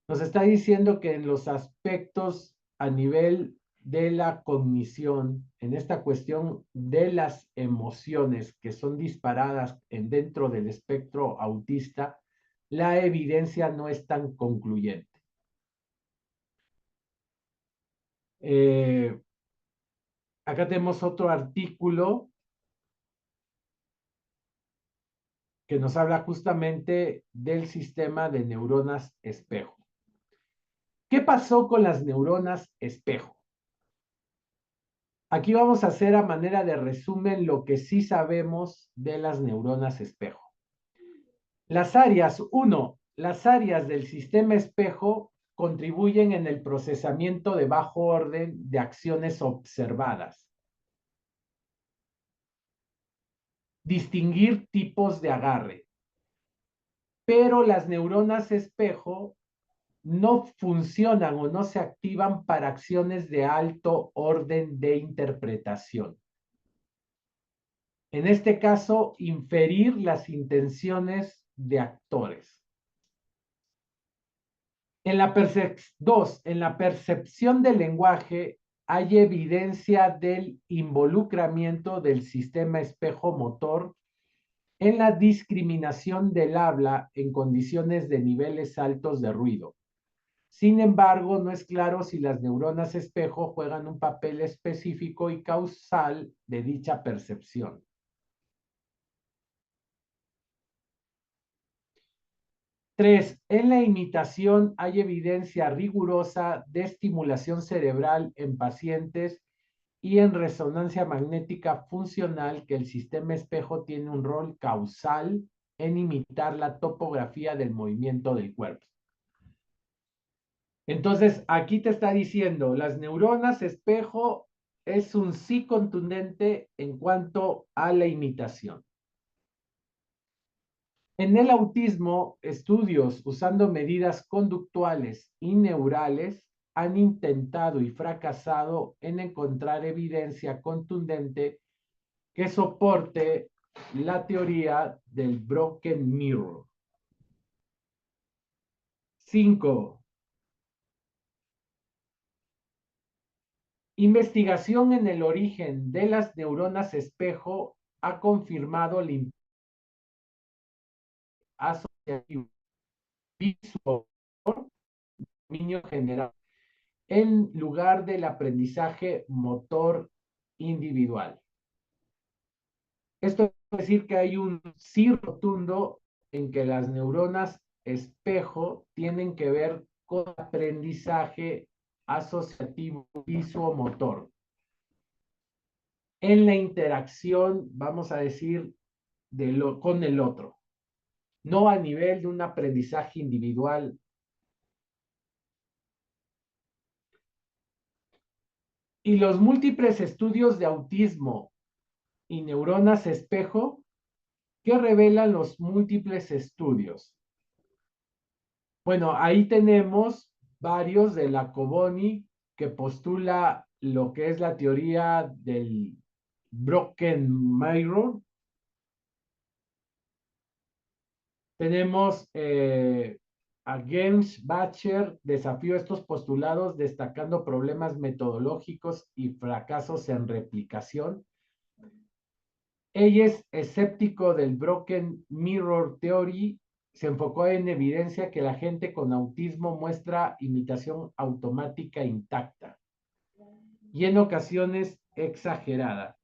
Nos está diciendo que en los aspectos a nivel de la cognición, en esta cuestión de las emociones que son disparadas dentro del espectro autista, la evidencia no es tan concluyente. Acá tenemos otro artículo que nos habla justamente del sistema de neuronas espejo. ¿Qué pasó con las neuronas espejo? Aquí vamos a hacer a manera de resumen lo que sí sabemos de las neuronas espejo. Las áreas, las áreas del sistema espejo contribuyen en el procesamiento de bajo orden de acciones observadas. Distinguir tipos de agarre. Pero las neuronas espejo no funcionan o no se activan para acciones de alto orden de interpretación. En este caso, inferir las intenciones de actores. En la percepción del lenguaje hay evidencia del involucramiento del sistema espejo motor en la discriminación del habla en condiciones de niveles altos de ruido. Sin embargo, no es claro si las neuronas espejo juegan un papel específico y causal de dicha percepción. 3. En la imitación hay evidencia rigurosa de estimulación cerebral en pacientes y en resonancia magnética funcional que el sistema espejo tiene un rol causal en imitar la topografía del movimiento del cuerpo. Entonces, aquí te está diciendo, las neuronas espejo es un sí contundente en cuanto a la imitación. En el autismo, estudios usando medidas conductuales y neurales han intentado y fracasado en encontrar evidencia contundente que soporte la teoría del broken mirror. 5. Investigación en el origen de las neuronas espejo ha confirmado el asociativo visual dominio general en lugar del aprendizaje motor individual. Esto es decir que hay un sí rotundo en que las neuronas espejo tienen que ver con aprendizaje asociativo visuomotor. En la interacción, vamos a decir, con el otro, no a nivel de un aprendizaje individual. Y los múltiples estudios de autismo y neuronas espejo, ¿qué revelan los múltiples estudios? Bueno, ahí tenemos varios de la Coboni que postula lo que es la teoría del broken mirror. Tenemos a Gens-Bacher, desafío estos postulados destacando problemas metodológicos y fracasos en replicación. Ella es escéptico del Broken Mirror Theory, se enfocó en evidencia que la gente con autismo muestra imitación automática intacta y en ocasiones exagerada.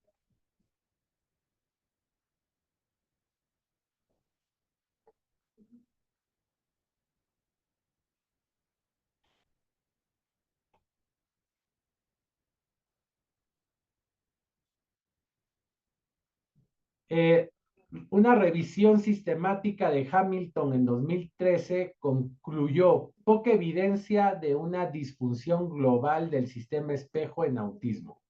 una revisión sistemática de Hamilton en 2013 concluyó poca evidencia de una disfunción global del sistema espejo en autismo.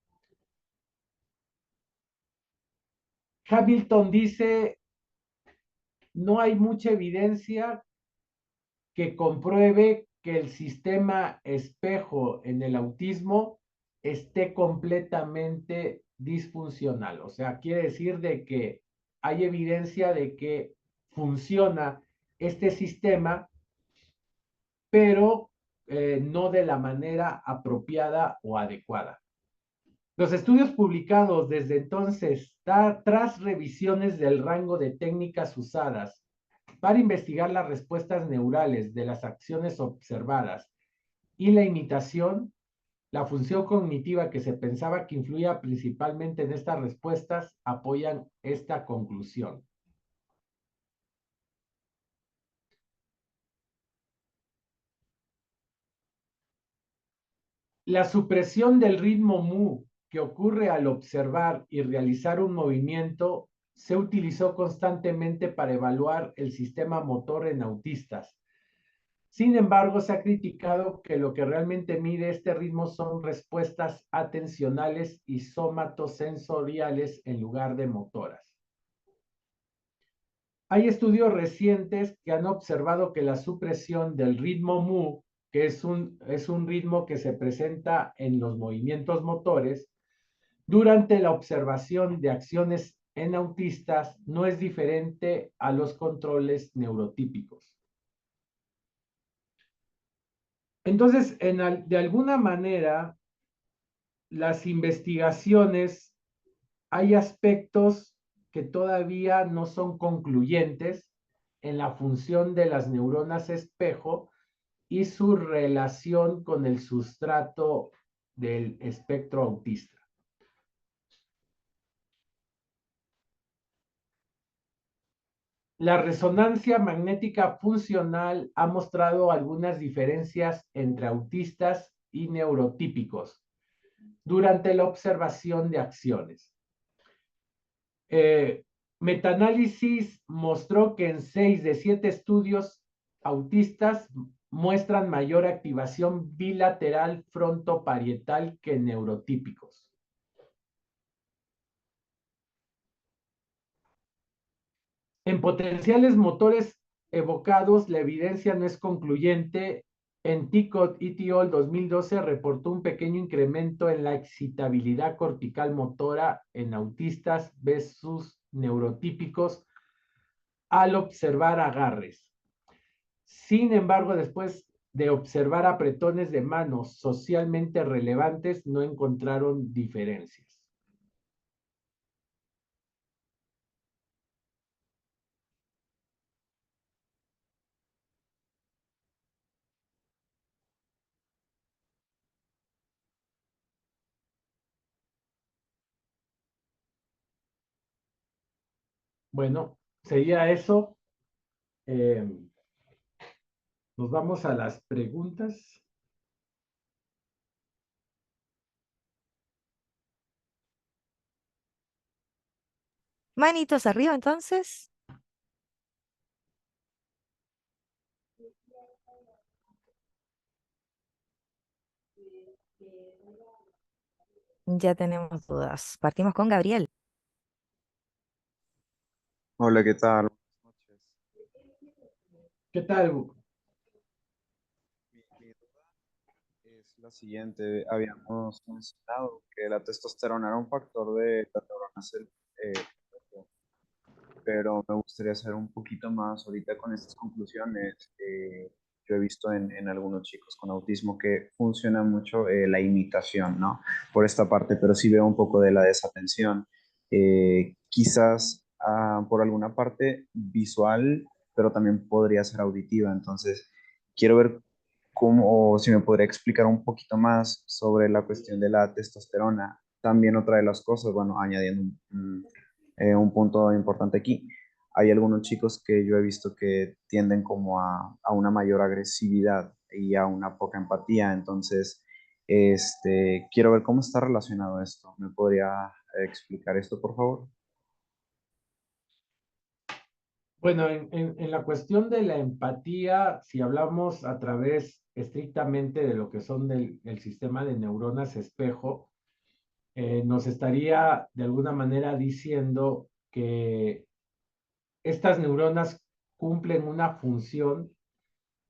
Hamilton dice, no hay mucha evidencia que compruebe que el sistema espejo en el autismo esté completamente disfuncional. O sea, quiere decir de que hay evidencia de que funciona este sistema, pero no de la manera apropiada o adecuada. Los estudios publicados desde entonces, tras revisiones del rango de técnicas usadas para investigar las respuestas neurales de las acciones observadas y la imitación, la función cognitiva que se pensaba que influía principalmente en estas respuestas, apoyan esta conclusión. La supresión del ritmo mu que ocurre al observar y realizar un movimiento se utilizó constantemente para evaluar el sistema motor en autistas. Sin embargo, se ha criticado que lo que realmente mide este ritmo son respuestas atencionales y somatosensoriales en lugar de motoras. Hay estudios recientes que han observado que la supresión del ritmo mu, que es un ritmo que se presenta en los movimientos motores, durante la observación de acciones en autistas no es diferente a los controles neurotípicos. Entonces, de alguna manera, las investigaciones, hay aspectos que todavía no son concluyentes en la función de las neuronas espejo y su relación con el sustrato del espectro autista. La resonancia magnética funcional ha mostrado algunas diferencias entre autistas y neurotípicos durante la observación de acciones. Metaanálisis mostró que en 6 de 7 estudios autistas muestran mayor activación bilateral frontoparietal que neurotípicos. En potenciales motores evocados, la evidencia no es concluyente. En Ticot et al. 2012 reportó un pequeño incremento en la excitabilidad cortical motora en autistas versus neurotípicos al observar agarres. Sin embargo, después de observar apretones de manos socialmente relevantes, no encontraron diferencias. Bueno, sería eso. Nos vamos a las preguntas. Manitos arriba, entonces. Ya tenemos dudas. Partimos con Gabriel. Hola, ¿qué tal? Buenas noches. ¿Qué tal? Mi duda es la siguiente. Habíamos mencionado que la testosterona era un factor de las neuronas, pero me gustaría saber un poquito más ahorita con estas conclusiones. Yo he visto en algunos chicos con autismo que funciona mucho la imitación, ¿no? Por esta parte, pero sí veo un poco de la desatención. Quizás por alguna parte visual, pero también podría ser auditiva. Entonces, quiero ver cómo, o si me podría explicar un poquito más sobre la cuestión de la testosterona. También otra de las cosas, bueno, añadiendo un punto importante aquí. Hay algunos chicos que yo he visto que tienden como a una mayor agresividad y a una poca empatía. Entonces, quiero ver cómo está relacionado esto. ¿Me podría explicar esto, por favor? Bueno, en la cuestión de la empatía, si hablamos a través estrictamente de lo que son del sistema de neuronas espejo, nos estaría de alguna manera diciendo que estas neuronas cumplen una función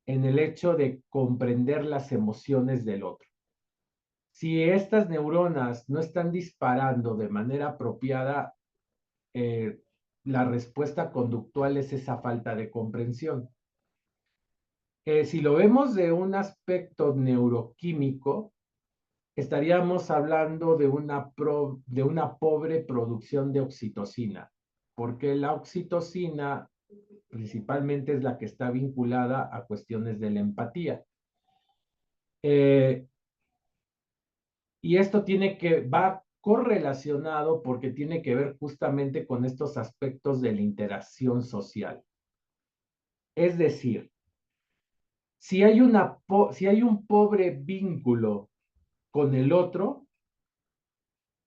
en el hecho de comprender las emociones del otro. Si estas neuronas no están disparando de manera apropiada, la respuesta conductual es esa falta de comprensión. Si lo vemos de un aspecto neuroquímico, estaríamos hablando de de una pobre producción de oxitocina, porque la oxitocina principalmente es la que está vinculada a cuestiones de la empatía. Y esto va correlacionado porque tiene que ver justamente con estos aspectos de la interacción social. Es decir, si hay un pobre vínculo con el otro,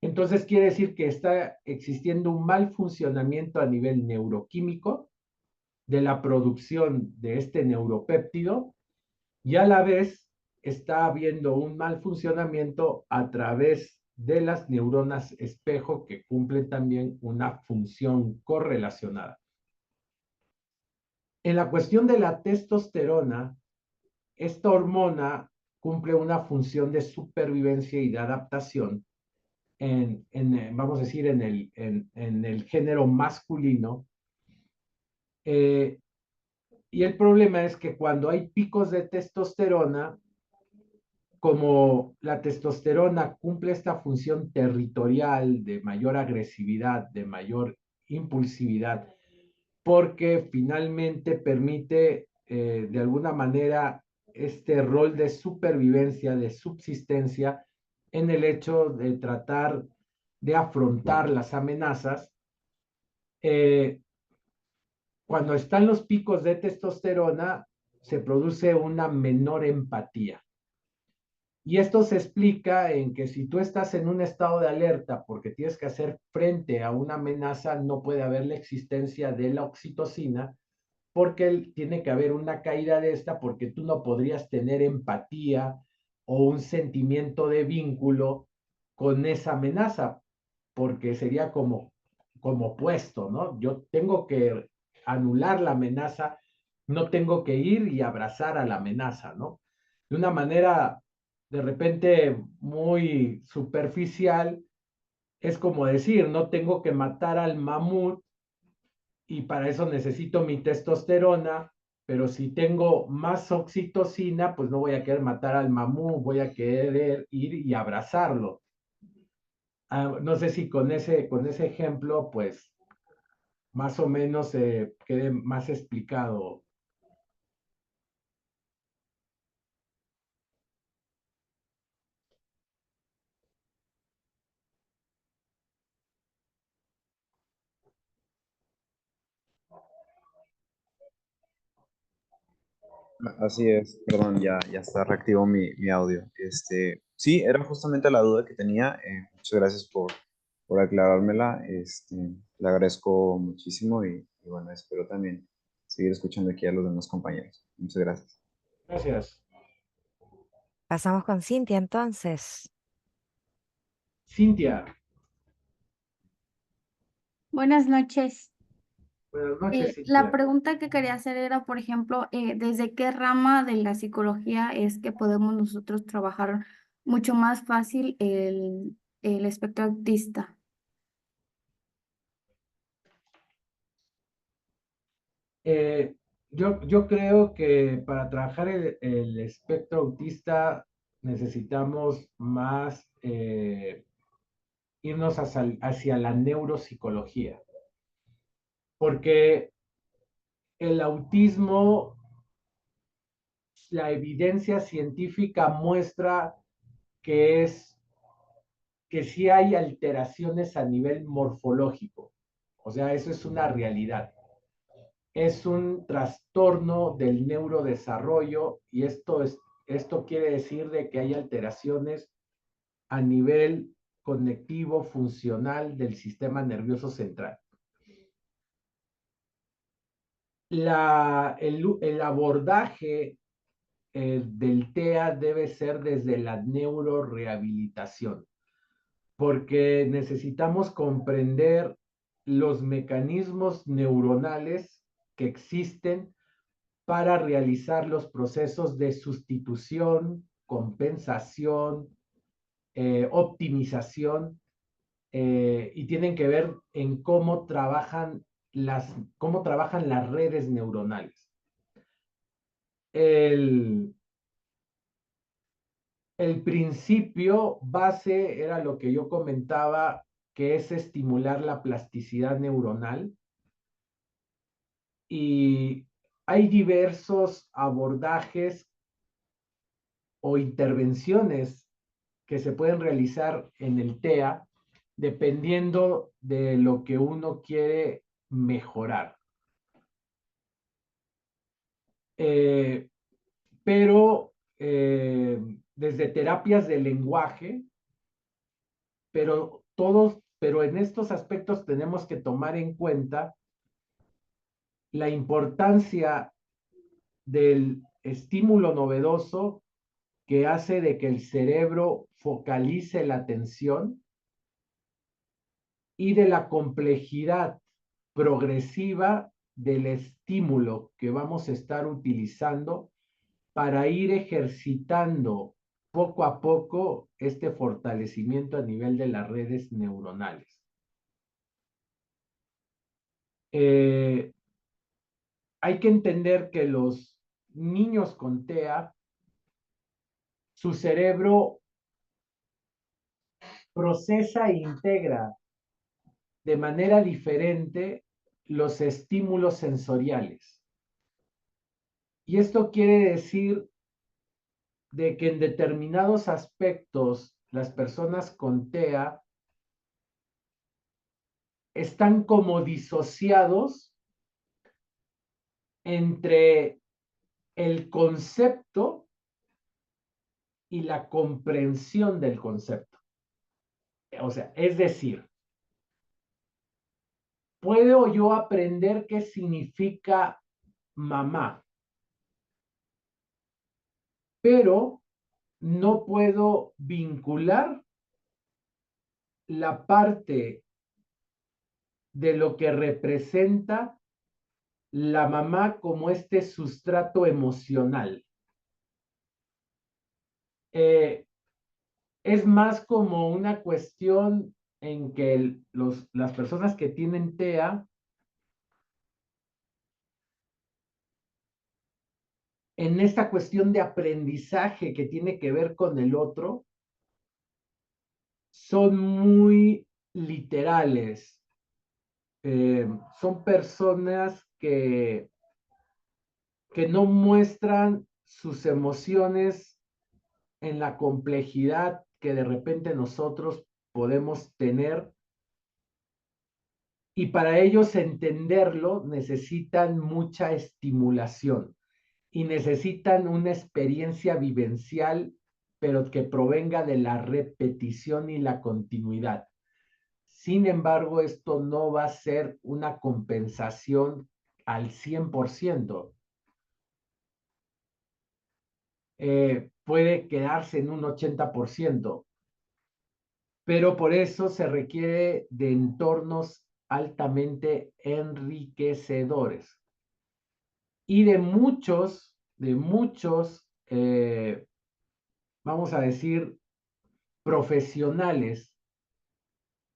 entonces quiere decir que está existiendo un mal funcionamiento a nivel neuroquímico de la producción de este neuropéptido y a la vez está habiendo un mal funcionamiento a través de las neuronas espejo que cumplen también una función correlacionada. En la cuestión de la testosterona, esta hormona cumple una función de supervivencia y de adaptación vamos a decir, en el género masculino. Y el problema es que cuando hay picos de testosterona, como la testosterona cumple esta función territorial de mayor agresividad, de mayor impulsividad, porque finalmente permite de alguna manera este rol de supervivencia, de subsistencia, en el hecho de tratar de afrontar las amenazas. Cuando están los picos de testosterona, se produce una menor empatía. Y esto se explica en que si tú estás en un estado de alerta porque tienes que hacer frente a una amenaza, no puede haber la existencia de la oxitocina, porque tiene que haber una caída de esta, porque tú no podrías tener empatía o un sentimiento de vínculo con esa amenaza, porque sería como opuesto, ¿no? Yo tengo que anular la amenaza, no tengo que ir y abrazar a la amenaza, ¿no? De una manera de repente muy superficial, es como decir, no tengo que matar al mamut y para eso necesito mi testosterona, pero si tengo más oxitocina, pues no voy a querer matar al mamut, voy a querer ir y abrazarlo. No sé si con ese ejemplo, pues más o menos quede más explicado. Así es, perdón, ya está reactivo mi audio. Sí, era justamente la duda que tenía. Muchas gracias por aclarármela. Le agradezco muchísimo y bueno, espero también seguir escuchando aquí a los demás compañeros. Muchas gracias. Gracias. Pasamos con Cintia entonces. Cintia, Buenas noches. buenas noches, La Cintia. pregunta que quería hacer era, por ejemplo, ¿desde qué rama de la psicología es que podemos nosotros trabajar mucho más fácil el espectro autista? Yo creo que para trabajar el espectro autista necesitamos más irnos hacia la neuropsicología, porque el autismo, la evidencia científica muestra que que sí hay alteraciones a nivel morfológico. O sea, eso es una realidad. Es un trastorno del neurodesarrollo y esto quiere decir de que hay alteraciones a nivel conectivo funcional del sistema nervioso central. el abordaje del TEA debe ser desde la neurorehabilitación, porque necesitamos comprender los mecanismos neuronales que existen para realizar los procesos de sustitución, compensación, optimización, y tienen que ver en cómo trabajan las redes neuronales. El principio base era lo que yo comentaba, que es estimular la plasticidad neuronal. Y hay diversos abordajes o intervenciones que se pueden realizar en el TEA dependiendo de lo que uno quiere mejorar. Pero desde terapias de lenguaje, pero en estos aspectos tenemos que tomar en cuenta la importancia del estímulo novedoso que hace de que el cerebro focalice la atención y de la complejidad progresiva del estímulo que vamos a estar utilizando para ir ejercitando poco a poco este fortalecimiento a nivel de las redes neuronales. Hay que entender que los niños con TEA, su cerebro procesa e integra de manera diferente los estímulos sensoriales. Y esto quiere decir de que en determinados aspectos las personas con TEA están como disociados entre el concepto y la comprensión del concepto. O sea, es decir, ¿puedo yo aprender qué significa mamá? Pero no puedo vincular la parte de lo que representa la mamá como este sustrato emocional. Es más como una cuestión en que las personas que tienen TEA en esta cuestión de aprendizaje que tiene que ver con el otro, son muy literales. Son personas que no muestran sus emociones en la complejidad que de repente nosotros podemos tener. Y para ellos entenderlo necesitan mucha estimulación y necesitan una experiencia vivencial, pero que provenga de la repetición y la continuidad. Sin embargo, esto no va a ser una compensación al 100%. Puede quedarse en un 80%, pero por eso se requiere de entornos altamente enriquecedores y de muchos, vamos a decir, profesionales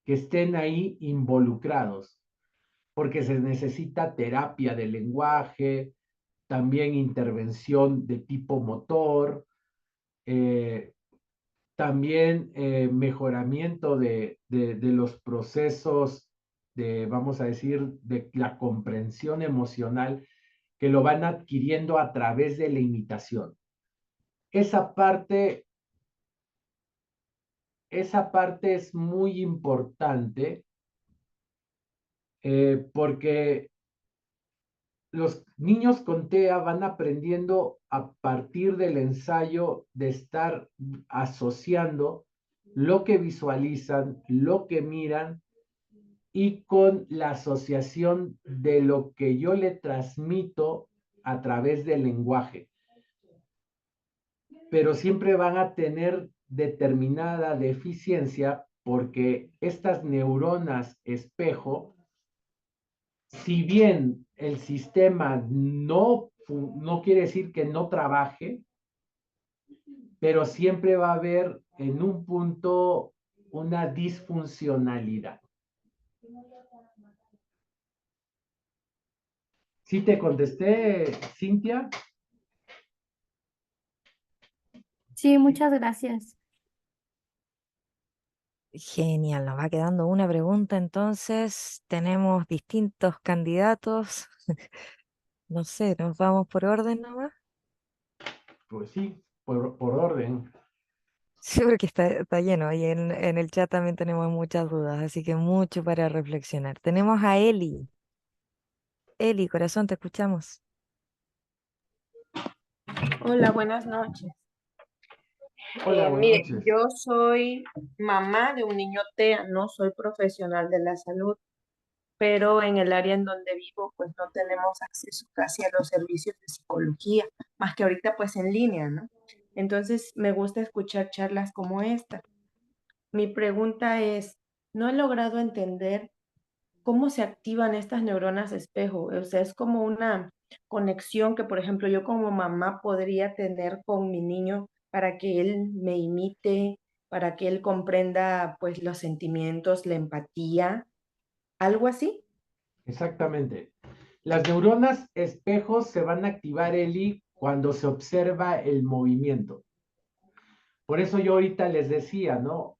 que estén ahí involucrados, porque se necesita terapia del lenguaje, también intervención de tipo motor, también mejoramiento de los procesos vamos a decir, de la comprensión emocional que lo van adquiriendo a través de la imitación. Esa parte es muy importante porque los niños con TEA van aprendiendo a partir del ensayo de estar asociando lo que visualizan, lo que miran y con la asociación de lo que yo le transmito a través del lenguaje. Pero siempre van a tener determinada deficiencia porque estas neuronas espejo, si bien el sistema no quiere decir que no trabaje, pero siempre va a haber en un punto una disfuncionalidad. ¿Sí te contesté, Cintia? Sí, muchas gracias. Genial, nos va quedando una pregunta, entonces tenemos distintos candidatos. No sé, nos vamos por orden nomás. Pues sí, por orden. Sí, porque está lleno y en el chat también tenemos muchas dudas, así que mucho para reflexionar. Tenemos a Eli. Eli, corazón, te escuchamos. Hola, buenas noches. Hola, buenas Mire, noches. yo soy mamá de un niño TEA, no soy profesional de la salud, pero en el área en donde vivo, pues no tenemos acceso casi a los servicios de psicología, más que ahorita pues en línea, ¿no? Entonces me gusta escuchar charlas como esta. Mi pregunta es, no he logrado entender cómo se activan estas neuronas espejo. O sea, es como una conexión que, por ejemplo, yo como mamá podría tener con mi niño para que él me imite, para que él comprenda pues los sentimientos, la empatía, algo así. Exactamente. Las neuronas espejos se van a activar, Eli, cuando se observa el movimiento. Por eso yo ahorita les decía, ¿no?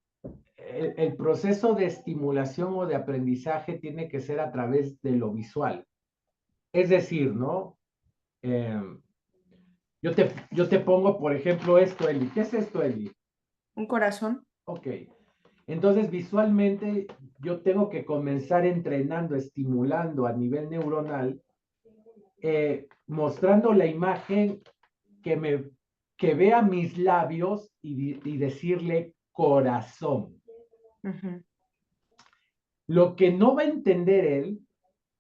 El proceso de estimulación o de aprendizaje tiene que ser a través de lo visual. Es decir, ¿no? Eh, yo te pongo, por ejemplo, esto, Eli. ¿Qué es esto, Eli? Un corazón. Ok. Entonces, visualmente, yo tengo que comenzar entrenando, estimulando a nivel neuronal, mostrando la imagen que vea mis labios y decirle corazón. Ujú. Lo que no va a entender él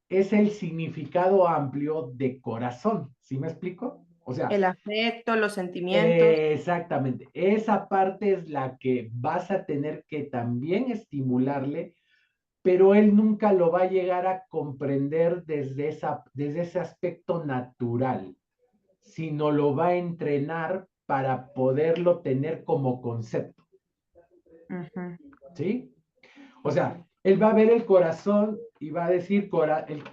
es el significado amplio de corazón. ¿Sí me explico? O sea, El afecto, los sentimientos. exactamente. Esa parte es la que vas a tener que también estimularle, pero él nunca lo va a llegar a comprender desde ese aspecto natural, sino lo va a entrenar para poderlo tener como concepto. Ujú. ¿Sí? O sea, él va a ver el corazón y va a decir,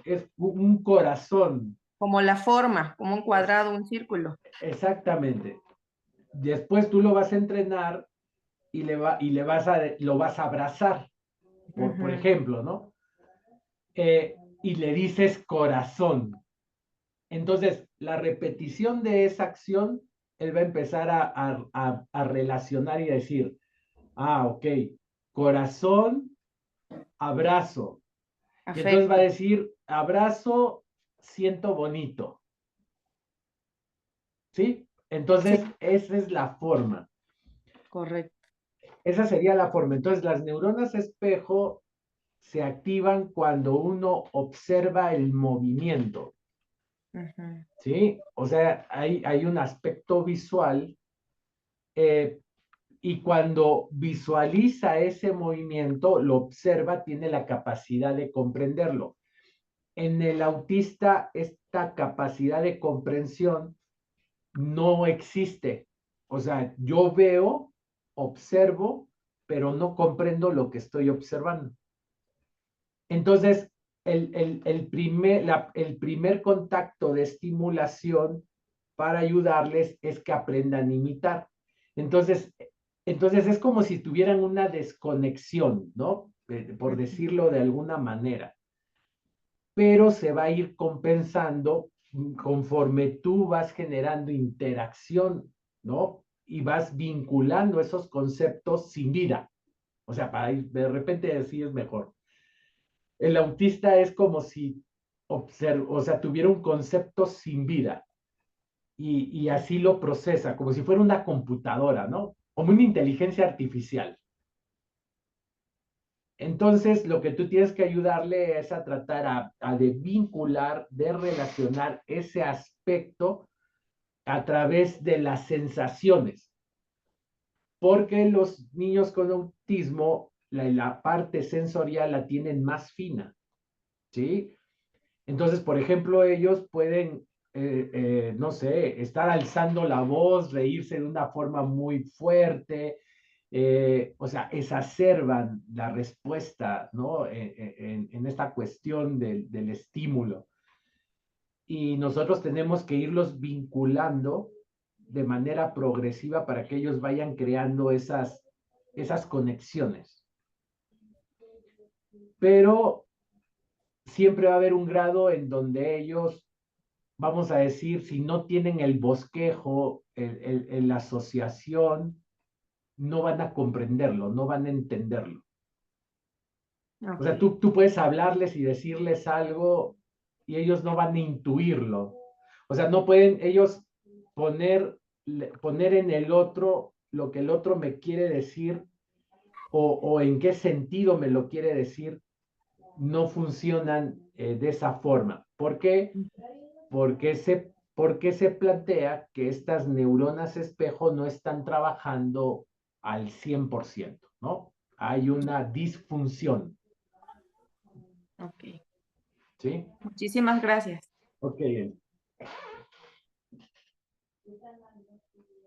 es un corazón. Como la forma, como un cuadrado, un círculo. Exactamente. Después tú lo vas a entrenar y lo vas a abrazar, por Ujú. ejemplo, ¿no? Y le dices corazón. Entonces, la repetición de esa acción, él va a empezar a relacionar y a decir, ok, corazón, abrazo. Y entonces va a Afecto. decir, abrazo, siento bonito. ¿Sí? Sí, Entonces, esa es la forma. correcto. Esa sería la forma. Entonces, las neuronas espejo se activan cuando uno observa el movimiento. Ujú. ¿Sí? O sea, hay un aspecto visual y cuando visualiza ese movimiento, lo observa, tiene la capacidad de comprenderlo. En el autista, esta capacidad de comprensión no existe. O sea, yo veo, observo, pero no comprendo lo que estoy observando. Entonces, el primer contacto de estimulación para ayudarles es que aprendan a imitar. Entonces, entonces es como si tuvieran una desconexión, ¿no? Por Ujú. decirlo de alguna manera. Pero se va a ir compensando conforme tú vas generando interacción, ¿no? Y vas vinculando esos conceptos sin vida. O sea, para ir, de repente así es mejor. El autista es como si o sea, tuviera un concepto sin vida y así lo procesa, como si fuera una computadora, ¿no? Como una inteligencia artificial. Entonces, lo que tú tienes que ayudarle es a tratar de vincular, de relacionar ese aspecto a través de las sensaciones, porque los niños con autismo, la parte sensorial la tienen más fina, ¿sí? Entonces, por ejemplo, ellos pueden, no sé, estar alzando la voz, reírse de una forma muy fuerte, o sea, exacerban la respuesta, ¿no? En esta cuestión del estímulo. Y nosotros tenemos que irlos vinculando de manera progresiva para que ellos vayan creando esas conexiones. Pero siempre va a haber un grado en donde ellos, vamos a decir, si no tienen el bosquejo, la asociación, no van a comprenderlo, no van a entenderlo. O sea, tú puedes hablarles y decirles algo y ellos no van a intuirlo. O sea, no pueden ellos poner en el otro lo que el otro me quiere decir o en qué sentido me lo quiere decir. No funcionan de esa forma. ¿Por qué? Porque se plantea que estas neuronas espejo no están trabajando al 100%, ¿no? Hay una disfunción. Ok. ¿Sí? Muchísimas gracias. Ok.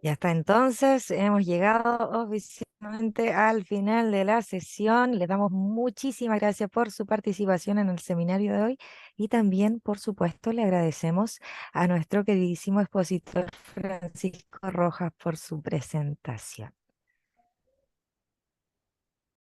Y hasta entonces hemos llegado oficialmente al final de la sesión. Les damos muchísimas gracias por su participación en el seminario de hoy y también, por supuesto, le agradecemos a nuestro queridísimo expositor Francisco Rojas por su presentación.